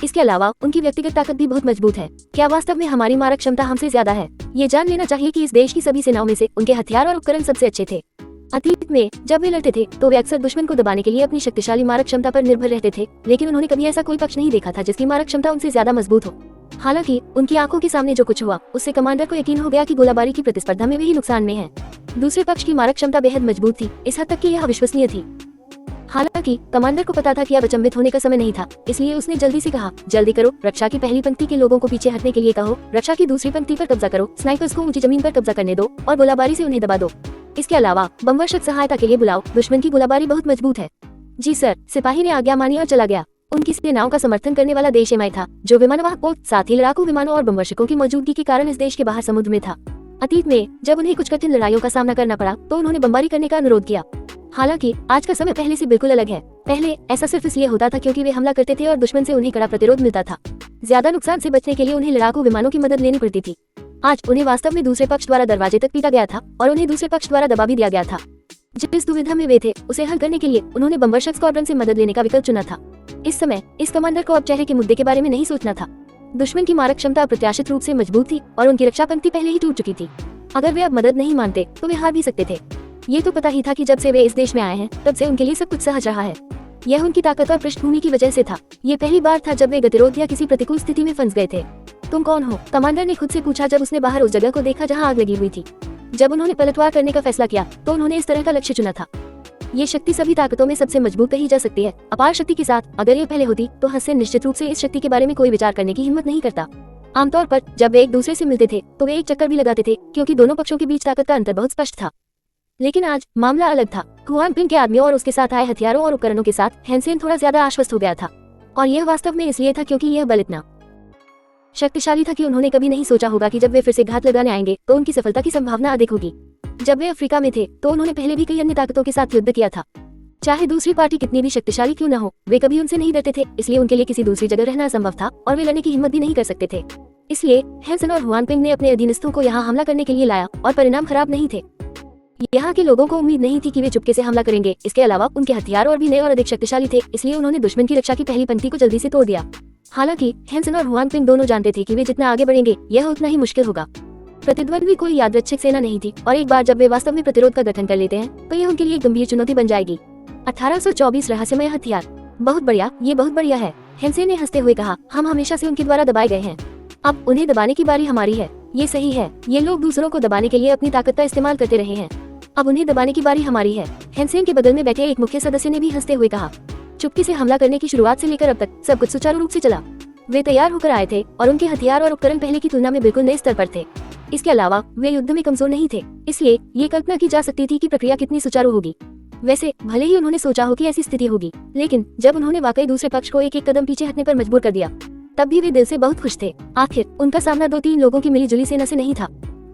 इसके अलावा उनकी व्यक्तिगत ताकत भी बहुत मजबूत है। क्या वास्तव में हमारी मारक क्षमता हमसे ज्यादा है? ये जान लेना चाहिए कि इस देश की सभी सेनाओं में से उनके हथियार और उपकरण सबसे अच्छे थे। अतीत में जब वे लड़ते थे तो वे अक्सर दुश्मन को दबाने के लिए अपनी शक्तिशाली मारक क्षमता पर निर्भर रहते थे, लेकिन उन्होंने कभी ऐसा कोई पक्ष नहीं देखा था जिसकी मारक क्षमता उनसे ज्यादा मजबूत हो। हालांकि उनकी आंखों के सामने जो कुछ हुआ उससे कमांडर को यकीन हो गया कि गोलाबारी की प्रतिस्पर्धा में वे ही नुकसान में हैं। दूसरे पक्ष की मारक क्षमता बेहद मजबूत थी, इस हद तक कि यह अविश्वसनीय थी। हालांकि कमांडर को पता था कि अब अचंभित होने का समय नहीं था, इसलिए उसने जल्दी से कहा, जल्दी करो, रक्षा की पहली पंक्ति के लोगों को पीछे हटने के लिए कहो, रक्षा की दूसरी पंक्ति पर कब्जा करो, स्नाइपर्स को ऊंची जमीन पर कब्जा करने दो और गोलाबारी से उन्हें दबा दो। इसके अलावा बमवर्षक सहायता के लिए बुलाओ, दुश्मन की गोलाबारी बहुत मजबूत है। जी सर, सिपाही ने आज्ञा मानी और चला गया। उनकी सेनाओं का समर्थन करने वाला देश एमआई था, जो विमानवाहक पोत, साथ ही लड़ाकू विमानों और बमवर्षकों की मौजूदगी के कारण इस देश के बाहर समुद्र में था। अतीत में जब उन्हें कुछ कठिन लड़ाइयों का सामना करना पड़ा तो उन्होंने बमबारी करने का अनुरोध किया। हालांकि आज का समय पहले से बिल्कुल अलग है। पहले ऐसा सिर्फ इसलिए होता था क्योंकि वे हमला करते थे और दुश्मन से उन्हें कड़ा प्रतिरोध मिलता था। ज्यादा नुकसान से बचने के लिए उन्हें लड़ाकू विमानों की मदद लेनी पड़ती थी। आज उन्हें वास्तव में दूसरे पक्ष द्वारा दरवाजे तक पीटा गया था और उन्हें दूसरे पक्ष द्वारा दबा भी दिया गया था। जिस दुविधा में वे थे उसे हल करने के लिए उन्होंने बमवर्षक स्क्वाड्रन से मदद लेने का विकल्प चुना था। इस समय इस कमांडर को अब चेहरे के मुद्दे के बारे में नहीं सोचना था। दुश्मन की मारक क्षमता अप्रत्याशित रूप से मजबूत थी और उनकी रक्षा पंक्ति पहले ही टूट चुकी थी। अगर वे अब मदद नहीं मानते तो वे हार भी सकते थे। ये तो पता ही था कि जब से वे इस देश में आए हैं तब से उनके लिए सब कुछ सहज रहा है। यह उनकी ताकतवर पृष्ठभूमि की वजह से था। ये पहली बार था जब वे गतिरोध या किसी प्रतिकूल स्थिति में फंस गए थे। तुम कौन हो? कमांडर ने खुद से पूछा जब उसने बाहर उस जगह को देखा जहां आग लगी हुई थी। जब उन्होंने पलटवार करने का फैसला किया तो उन्होंने इस तरह का लक्ष्य चुना था। ये शक्ति सभी ताकतों में सबसे मजबूत कही जा सकती है। अपार शक्ति के साथ अगर ये पहले होती तो हसन निश्चित रूप से इस शक्ति के बारे में कोई विचार करने की हिम्मत नहीं करता। आमतौर पर जब वे एक दूसरे से मिलते थे तो वे एक चक्कर भी लगाते थे क्योंकि दोनों पक्षों के बीच ताकत का अंतर बहुत स्पष्ट था। लेकिन आज मामला अलग था। हुआन पिंग के आदमियों और उसके साथ आए हथियारों और उपकरणों के साथ हैंसेन थोड़ा ज्यादा आश्वस्त हो गया था, और यह वास्तव में इसलिए था क्योंकि यह बल इतना शक्तिशाली था कि उन्होंने कभी नहीं सोचा होगा कि जब वे फिर से घात लगाने आएंगे तो उनकी सफलता की संभावना अधिक होगी। जब वे अफ्रीका में थे तो उन्होंने पहले भी कई अन्य ताकतों के साथ युद्ध किया था। चाहे दूसरी पार्टी कितनी भी शक्तिशाली क्यों न हो, वे कभी उनसे नहीं डरते थे, इसलिए उनके लिए किसी दूसरी जगह रहना असंभव था और वे लड़ने की हिम्मत भी नहीं कर सकते थे। इसलिए हैंसन और हुआन पिंग ने अपने अधीनस्थों को यहाँ हमला करने के लिए लाया और परिणाम खराब नहीं थे। यहाँ के लोगों को उम्मीद नहीं थी कि वे चुपके से हमला करेंगे। इसके अलावा उनके हथियार और भी नए और अधिक शक्तिशाली थे, इसलिए उन्होंने दुश्मन की रक्षा की पहली पंक्ति को जल्दी से तोड़ दिया। हालांकि हैंसन और हुआन पिंग दोनों जानते थे कि वे जितना आगे बढ़ेंगे यह उतना ही मुश्किल होगा। प्रतिद्वंद्वी कोई यादृच्छिक सेना नहीं थी और एक बार जब वे वास्तव में प्रतिरोध का गठन कर लेते हैं तो यह उनके लिए एक गंभीर चुनौती बन जाएगी। 1824 रहस्यमय हथियार। बहुत बढ़िया, ये बहुत बढ़िया है, हैंसेन ने हंसते हुए कहा। हम हमेशा से उनके द्वारा दबाए गए हैं, अब उन्हें दबाने की बारी हमारी है। ये सही है, ये लोग दूसरों को दबाने के लिए अपनी ताकत का इस्तेमाल करते रहे हैं, अब उन्हें दबाने की बारी हमारी है। हैंसेन के बगल में बैठे एक मुख्य सदस्य ने भी हंसते हुए कहा। चुपके से हमला करने की शुरुआत से लेकर अब तक सब कुछ सुचारू रूप से चला। वे तैयार होकर आए थे और उनके हथियार और उपकरण पहले की तुलना में बिल्कुल नए स्तर पर थे। इसके अलावा वे युद्ध में कमजोर नहीं थे, इसलिए ये कल्पना की जा सकती थी कि प्रक्रिया कितनी सुचारू होगी। वैसे भले ही उन्होंने सोचा हो कि ऐसी स्थिति होगी, लेकिन जब उन्होंने वाकई दूसरे पक्ष को एक एक कदम पीछे हटने पर मजबूर कर दिया तब भी वे दिल से बहुत खुश थे। आखिर उनका सामना 2-3 लोगों की मिलीजुली सेना से नहीं था,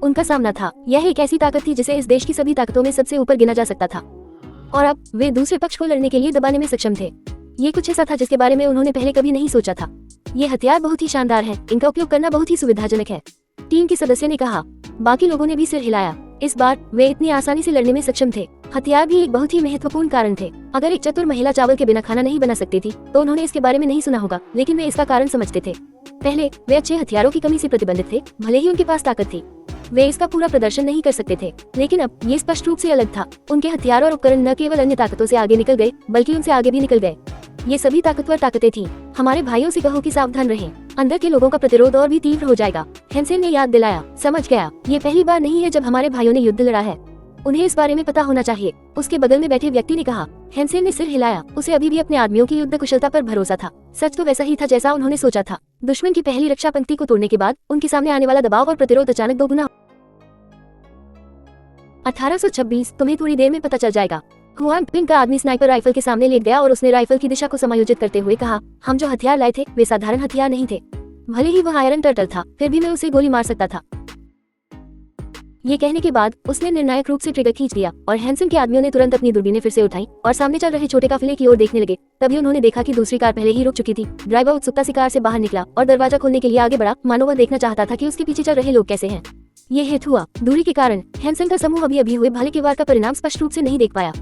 उनका सामना था यह एक ऐसी ताकत थी जिसे इस देश की सभी ताकतों में सबसे ऊपर गिना जा सकता था, और अब वे दूसरे पक्ष को लड़ने के लिए दबाने में सक्षम थे। ये कुछ ऐसा था जिसके बारे में उन्होंने पहले कभी नहीं सोचा था। ये हथियार बहुत ही शानदार है, इनका उपयोग करना बहुत ही सुविधाजनक है, टीम के सदस्य ने कहा। बाकी लोगों ने भी सिर हिलाया। इस बार वे इतनी आसानी से लड़ने में सक्षम थे। हथियार भी एक बहुत ही महत्वपूर्ण कारण थे। अगर एक चतुर महिला चावल के बिना खाना नहीं बना सकती थी तो उन्होंने इसके बारे में नहीं सुना होगा, लेकिन वे इसका कारण समझते थे। पहले वे अच्छे हथियारों की कमी से प्रतिबंधित थे, भले ही उनके पास ताकत थी, वे इसका पूरा प्रदर्शन नहीं कर सकते थे। लेकिन अब ये स्पष्ट रूप से अलग था। उनके हथियार और उपकरण न केवल अन्य ताकतों से आगे निकल गए बल्कि उनसे आगे भी निकल गए। ये सभी ताकतवर ताकतें थीं। हमारे भाइयों से कहो कि सावधान रहें, अंदर के लोगों का प्रतिरोध और भी तीव्र हो जाएगा, हैंसेन ने याद दिलाया। समझ गया, ये पहली बार नहीं है जब हमारे भाइयों ने युद्ध लड़ा है, उन्हें इस बारे में पता होना चाहिए, उसके बगल में बैठे व्यक्ति ने कहा। हैंसेन ने सिर हिलाया, उसे अभी भी अपने आदमियों की युद्ध कुशलता पर भरोसा था। सच तो वैसा ही था जैसा उन्होंने सोचा था। दुश्मन की पहली रक्षा पंक्ति को तोड़ने के बाद उनके सामने आने वाला दबाव और प्रतिरोध अचानक दोगुना। 1826 तुम्हें थोड़ी देर में पता चल जाएगा। हुआन पिंग का आदमी स्नाइपर राइफल के सामने लेट गया और उसने राइफल की दिशा को समायोजित करते हुए कहा, हम जो हथियार लाए थे वे साधारण हथियार नहीं थे, भले ही वह आयरन टर्टल था, फिर भी मैं उसे गोली मार सकता था। ये कहने के बाद उसने निर्णायक रूप से ट्रिगर खींच दिया और हैंसन के आदमियों ने तुरंत अपनी दूरबीनें फिर से उठाई और सामने चल रहे छोटे काफिले की ओर देखने लगे। तभी उन्होंने देखा कि दूसरी कार पहले ही रुक चुकी थी। ड्राइवर उत्सुकता से कार से बाहर निकला और दरवाजा खोलने के लिए आगे बढ़ा, मानो वह देखना चाहता था कि उसके पीछे चल रहे लोग कैसे हैं। ये हेतु हुआ। दूरी के कारण हैंसन का समूह अभी अभी हुए भाले के वार का परिणाम स्पष्ट रूप से नहीं देख पाया।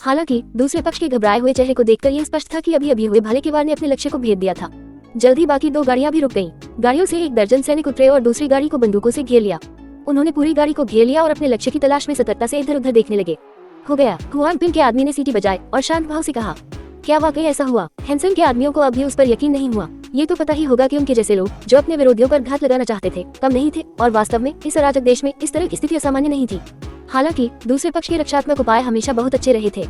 हालांकि दूसरे पक्ष के घबराए हुए चेहरे को देखकर यह स्पष्ट था कि अभी अभी हुए भाले के वार ने अपने लक्ष्य को भेद दिया था। जल्द ही बाकी 2 गाड़ियां भी रुक गईं। गाड़ियों से 1 दर्जन सैनिक उतरे और दूसरी गाड़ी को बंदूकों से घेर लिया। उन्होंने पूरी गाड़ी को घेर लिया और अपने लक्ष्य की तलाश में सतर्कता से इधर उधर देखने लगे। हो गया, हुआन पिंग के आदमी ने सीटी बजाई और शांत भाव से कहा। क्या वाकई ऐसा हुआ? हैंसन के आदमियों को अभी उस पर यकीन नहीं हुआ। ये तो पता ही होगा कि उनके जैसे लोग जो अपने विरोधियों पर घात लगाना चाहते थे कम नहीं थे, और वास्तव में इस अराजक देश में इस तरह की स्थिति असामान्य नहीं थी। हालांकि दूसरे पक्ष के रक्षात्मक उपाय हमेशा बहुत अच्छे रहे थे।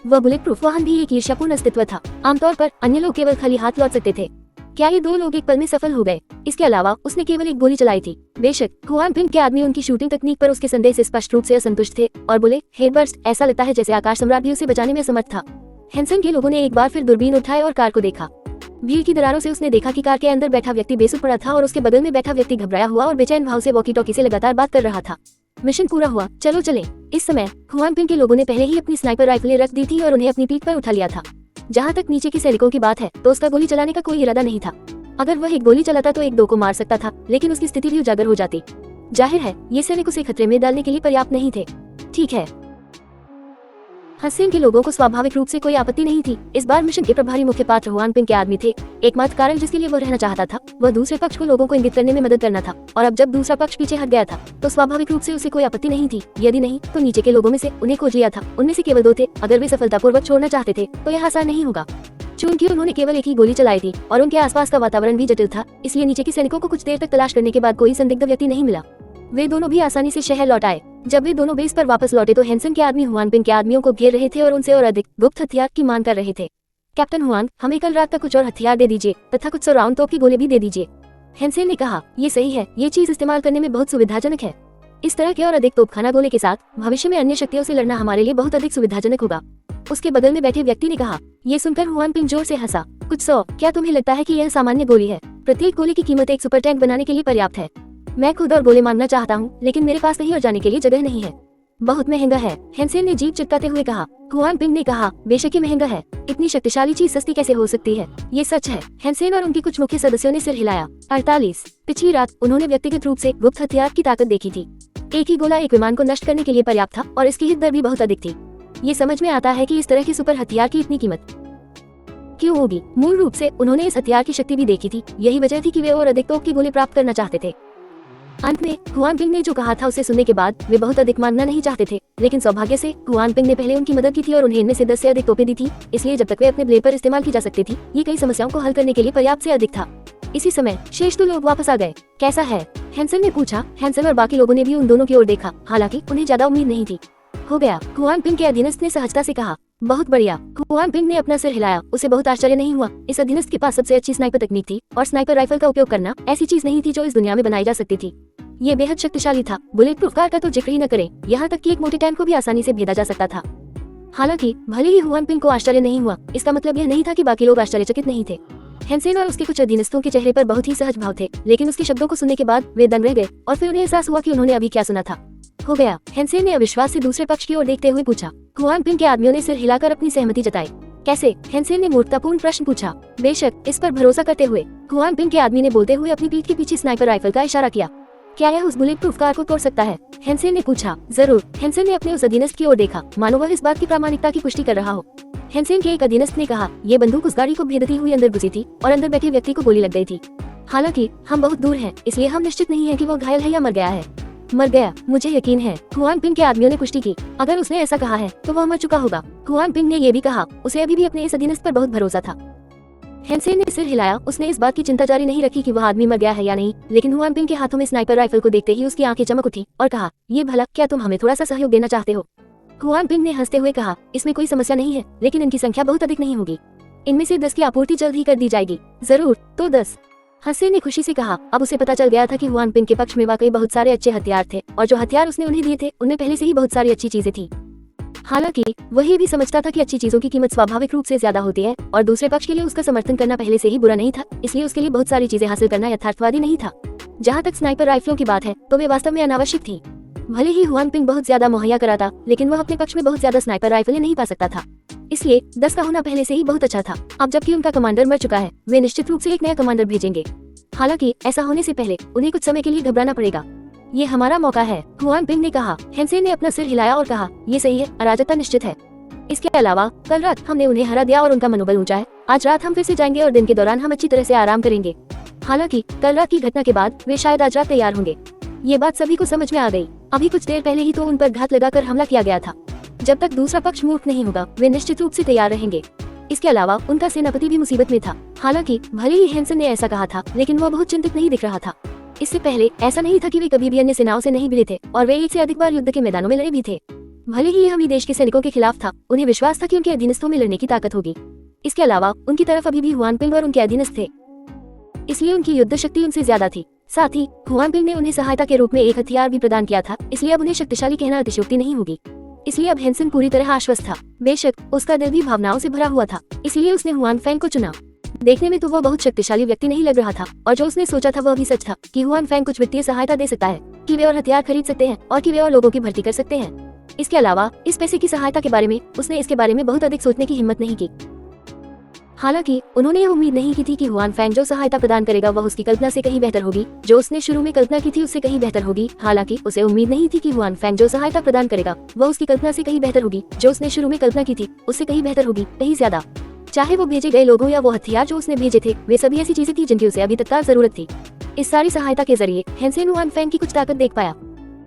वह बुलेट प्रूफ वाहन भी एक ईर्ष्यापूर्ण अस्तित्व था। आमतौर पर अन्य लोग केवल खाली हाथ लौट सकते थे। क्या ये 2 लोग एक पल में सफल हो गए? इसके अलावा उसने केवल 1 गोली चलाई थी। बेशक हुआन पिंग के आदमी उनकी शूटिंग तकनीक पर उसके संदेह से स्पष्ट रूप से असंतुष्ट थे और बोले, हेडबर्स्ट, ऐसा लगता है जैसे आकाश सम्राट भी उसे बचाने में समर्थ था। हैंसन के लोगों ने एक बार फिर दूरबीन उठाए और कार को देखा। भीड़ की दरारों से उसने देखा कि कार के अंदर बैठा व्यक्ति बेसुध पड़ा था और उसके बगल में बैठा व्यक्ति घबराया हुआ और बेचैन भाव से वॉकी टॉकी से लगातार बात कर रहा था। मिशन पूरा हुआ, चलो चलें। इस समय हुआन पिंग के लोगों ने पहले ही अपनी स्नाइपर राइफलें रख दी थी और उन्हें अपनी पीठ पर उठा लिया था। जहाँ तक नीचे के सैनिकों की बात है तो उसका गोली चलाने का कोई इरादा नहीं था। अगर वह 1 गोली चलाता तो 1-2 को मार सकता था, लेकिन उसकी स्थिति भी उजागर हो जाती। जाहिर है ये सैनिक उसे खतरे में डालने के लिए पर्याप्त नहीं थे। ठीक है, हसीन के लोगों को स्वाभाविक रूप से कोई आपत्ति नहीं थी। इस बार मिशन के प्रभारी मुख्य पात्र हुआन पिंग के आदमी थे। एकमात्र कारण जिसके लिए वह रहना चाहता था वह दूसरे पक्ष को लोगों को इंगित करने में मदद करना था, और अब जब दूसरा पक्ष पीछे हट गया था तो स्वाभाविक रूप से उसे कोई आपत्ति नहीं थी। यदि नहीं तो नीचे के लोगों में से उन्हें खोज लिया था। उनमें से केवल 2 थे। अगर वे सफलतापूर्वक छोड़ना चाहते थे तो यह आसान नहीं होगा। चूंकि उन्होंने केवल 1 ही गोली चलाई थी और उनके आसपास का वातावरण भी जटिल था, इसलिए नीचे के सैनिकों को कुछ देर तक तलाश करने के बाद कोई संदिग्ध व्यक्ति नहीं मिला। वे दोनों भी आसानी से शहर लौट आए। जब वे दोनों बेस पर वापस लौटे तो हैंसन के आदमी हुआन पिंग के आदमियों को घेर रहे थे और उनसे और अधिक गुप्त हथियार की मांग कर रहे थे। कैप्टन हुआन, हमें कल रात तक कुछ और हथियार दे दीजिए तथा कुछ 100 राउंड तोप की गोली भी दे दीजिए। हैंसन ने कहा, ये सही है, ये चीज इस्तेमाल करने में बहुत सुविधाजनक है। इस तरह के और अधिक तोपखाना गोले के साथ भविष्य में अन्य शक्तियों से लड़ना हमारे लिए बहुत अधिक सुविधाजनक होगा। उसके बगल में बैठे व्यक्ति ने कहा। ये सुनकर हुआन पिंग जोर से हंसा। कुछ 100? क्या तुम्हें लगता है कि यह सामान्य गोली है? प्रत्येक गोली की कीमत एक सुपर टैंक बनाने के लिए पर्याप्त है। मैं खुद और गोले मांगना चाहता हूँ, लेकिन मेरे पास कहीं और जाने के लिए जगह नहीं है। बहुत महंगा है, हैंसन ने जीभ चिटकाते हुए कहा। हुआन पिंग ने कहा, बेशक ये महंगा है, इतनी शक्तिशाली चीज सस्ती कैसे हो सकती है? ये सच है। हैंसन और उनके कुछ मुख्य सदस्यों ने सिर हिलाया। 48। पिछली रात उन्होंने व्यक्तिगत रूप से गुप्त हथियार की ताकत देखी थी। एक ही गोला एक विमान को नष्ट करने के लिए पर्याप्त था और इसकी हिट दर भी बहुत अधिक थी। ये समझ में आता है कि इस तरह के सुपर हथियार की इतनी कीमत क्यों होगी। मूल रूप से उन्होंने इस हथियार की शक्ति भी देखी थी। यही वजह थी कि वे और अधिक तोप की गोली प्राप्त करना चाहते थे। अंत में हुआन पिंग ने जो कहा था उसे सुनने के बाद वे बहुत अधिक मांगना नहीं चाहते थे, लेकिन सौभाग्य से हुआन पिंग ने पहले उनकी मदद की थी और उन्हें इनमें से 10 से अधिक तोपें दी थी। इसलिए जब तक वे अपने ब्लेड पर इस्तेमाल की जा सकती थी, ये कई समस्याओं को हल करने के लिए पर्याप्त से अधिक था। इसी समय शेष 2 लोग वापस आ गए। कैसा है? हैंसन ने पूछा। हैंसन और बाकी लोगों ने भी उन दोनों की ओर देखा, हालांकि उन्हें ज्यादा उम्मीद नहीं थी। हो गया, हुआन पिंग के अधीनस्थ ने सहजता से कहा। बहुत बढ़िया। हुआन पिंग ने अपना सिर हिलाया। उसे बहुत आश्चर्य नहीं हुआ। इस अधीनस्थ के पास सबसे अच्छी स्नाइपर तकनीक थी और स्नाइपर राइफल का उपयोग करना ऐसी चीज नहीं थी जो इस दुनिया में बनाई जा सकती थी। ये बेहद शक्तिशाली था। बुलेट प्रूफ कार का तो जिक्र ही न करें, यहाँ तक कि एक मोटे टैंक को भी आसानी से भेदा जा सकता था। हालांकि भले ही हुआन पिंग को आश्चर्य नहीं हुआ, इसका मतलब यह नहीं था कि बाकी लोग आश्चर्यचकित नहीं थे। हैंसन और उसके कुछ अधीनस्थों के चेहरे पर बहुत ही सहज भाव थे, लेकिन उसके शब्दों को सुनने के बाद वे दंग रह गए और फिर उन्हें एहसास हुआ कि उन्होंने अभी क्या सुना था। हो गया, हैंसन ने अविश्वास से दूसरे पक्ष की ओर देखते हुए पूछा। हुआन पिंग के आदमियों ने सिर हिलाकर अपनी सहमति जताई। कैसे? हैंसन ने मूर्खतापूर्ण प्रश्न पूछा। बेशक, इस पर भरोसा करते हुए हुआन पिंग के आदमी ने बोलते हुए अपनी पीठ के पीछे स्नाइपर राइफल का इशारा किया। क्या यह उस बुलेट प्रूफ कार को तोड़ सकता है? हैंसन ने पूछा। जरूर। हैंसन ने अपने उस अधीनस्थ की ओर देखा, मानो वह इस बात की प्रामाणिकता की पुष्टि कर रहा हो। हैंसन के एक अधीनस्थ ने कहा, ये बंदूक उस गाड़ी को भेदती हुई अंदर घुसी थी और अंदर बैठे व्यक्ति को गोली लग गई थी। हालांकि हम बहुत दूर हैं, इसलिए हम निश्चित नहीं है कि वो घायल है या मर गया है। मर गया, मुझे यकीन है, हुआन पिंग के आदमियों ने पुष्टि की। अगर उसने ऐसा कहा है तो वह मर चुका होगा। हुआन पिंग ने यह भी कहा, उसे अभी भी अपने इस अधीनस्थ पर बहुत भरोसा था। हैंसन ने सिर हिलाया। उसने इस बात की चिंता जारी नहीं रखी कि वह आदमी मर गया है या नहीं, लेकिन हुआन पिंग के हाथों में स्नाइपर राइफल को देखते ही उसकी आंखें चमक उठी और कहा, ये भला, क्या तुम हमें थोड़ा सा सहयोग देना चाहते हो? हुआन पिंग ने हंसते हुए कहा, इसमें कोई समस्या नहीं है, लेकिन इनकी संख्या बहुत अधिक नहीं होगी। इनमें से 10 की आपूर्ति जल्द ही कर दी जाएगी। जरूर, तो 10। हैंसन ने खुशी से कहा। अब उसे पता चल गया था कि हुआन पिंग के पक्ष में वाकई बहुत सारे अच्छे हथियार थे और जो हथियार उसने उन्हें दिए थे उनमें पहले से ही बहुत सारी अच्छी चीजें थी। हालांकि वह ये भी समझता था कि अच्छी चीजों की कीमत स्वाभाविक रूप से ज्यादा होती है और दूसरे पक्ष के लिए उसका समर्थन करना पहले से ही बुरा नहीं था, इसलिए उसके लिए बहुत सारी चीजें हासिल करना यथार्थवादी नहीं था। जहाँ तक स्नाइपर राइफलों की बात है तो वे वास्तव में अनावश्यक थी। भले ही हुआन पिंग बहुत ज्यादा मुहैया कराता, लेकिन वह अपने पक्ष में बहुत ज्यादा स्नाइपर राइफलें नहीं पा सकता था, इसलिए 10 का होना पहले से ही बहुत अच्छा था। अब जबकि उनका कमांडर मर चुका है, वे निश्चित रूप से एक नया कमांडर भेजेंगे। हालांकि ऐसा होने से पहले उन्हें कुछ समय के लिए घबराना पड़ेगा। ये हमारा मौका है, हुआन पिंग ने कहा। हैंसन ने अपना सिर हिलाया और कहा, ये सही है, अराजकता निश्चित है। इसके अलावा कल रात हमने उन्हें हरा दिया और उनका मनोबल ऊंचा है। आज रात हम फिर से जाएंगे और दिन के दौरान हम अच्छी तरह से आराम करेंगे। हालांकि कल रात की घटना के बाद वे शायद आज रात तैयार होंगे। ये बात सभी को समझ में आ गई। अभी कुछ देर पहले ही तो उन पर घात लगाकर हमला किया गया था। जब तक दूसरा पक्ष मूर्ख नहीं होगा वे निश्चित रूप से तैयार रहेंगे। इसके अलावा उनका सेनापति भी मुसीबत में था। हालांकि भले ही हैंसन ने ऐसा कहा था, लेकिन वह बहुत चिंतित नहीं दिख रहा था। इससे पहले ऐसा नहीं था कि वे कभी भी अन्य सेनाओं से नहीं भिड़े थे और वे एक से अधिक बार युद्ध के मैदानों में लड़े भी थे। भले ही यह हम देश के सैनिकों के खिलाफ था, उन्हें विश्वास था कि उनके अधीनस्थों में लड़ने की ताकत होगी। इसके अलावा उनकी तरफ अभी भी हुआनपिंग और उनके अधीनस्थ थे, इसलिए उनकी युद्ध शक्ति उनसे ज्यादा थी। साथ ही हुआनपिंग ने उन्हें सहायता के रूप में एक हथियार भी प्रदान किया था, इसलिए अब उन्हें शक्तिशाली कहना अतिशयोक्ति नहीं होगी। इसलिए अब हैंसन पूरी तरह आश्वस्त था। बेशक उसका दिल भी भावनाओं से भरा हुआ था, इसलिए उसने हुआनफैंग को चुना। देखने में तो वह बहुत शक्तिशाली व्यक्ति नहीं लग रहा था, और जो उसने सोचा था वह भी सच था कि हुआनफैंग कुछ वित्तीय सहायता दे सकता है, कि वे और हथियार खरीद सकते हैं और कि वे और लोगों की भर्ती कर सकते हैं। इसके अलावा इस पैसे की सहायता के बारे में उसने इसके बारे में बहुत अधिक सोचने की हिम्मत नहीं की। हालांकि उन्होंने यह उम्मीद नहीं की थी कि हुआनफैंग जो सहायता प्रदान करेगा वह उसकी कल्पना से कहीं बेहतर होगी। जो उसने शुरू में कल्पना की थी उससे कहीं बेहतर होगी। हालांकि उसे उम्मीद नहीं थी कि हुआनफैंग जो सहायता प्रदान करेगा वह उसकी कल्पना से कहीं बेहतर होगी। जो उसने शुरू में कल्पना की थी उससे कहीं बेहतर होगी, कहीं ज्यादा। चाहे वो भेजे गए लोगों या वो हथियार जो उसने भेजे थे, वे सभी ऐसी चीजें थी जिनकी उसे अभी तत्काल जरूरत थी। इस सारी सहायता के जरिए हैंसन हुआनफैंग की कुछ ताकत देख पाया।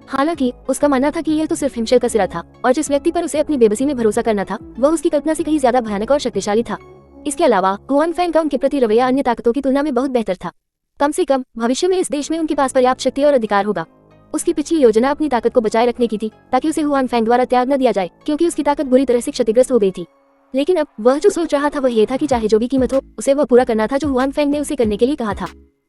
हालांकि उसका मानना था कि यह तो सिर्फ हिमशल का सिरा था, और जिस व्यक्ति पर उसे अपनी बेबसी में भरोसा करना था वह उसकी कल्पना से कहीं ज्यादा भयानक और शक्तिशाली था। इसके अलावा हुआनफैंग का उनके प्रति रवैया अन्य ताकतों की तुलना में बहुत बेहतर था। कम से कम भविष्य में इस देश में उनके पास पर्याप्त शक्ति और अधिकार होगा। उसकी पिछली योजना अपनी ताकत को बचाए रखने की थी, ताकि उसे हुआनफैंग द्वारा त्याग न दिया जाए, क्योंकि उसकी ताकत बुरी तरह से क्षतिग्रस्त हो गई थी। लेकिन अब वह जो सोच रहा था वह यह था कि चाहे जो भी कीमत हो उसे वह पूरा करना था जो हुआनफैंग ने उसे करने के लिए कहा था।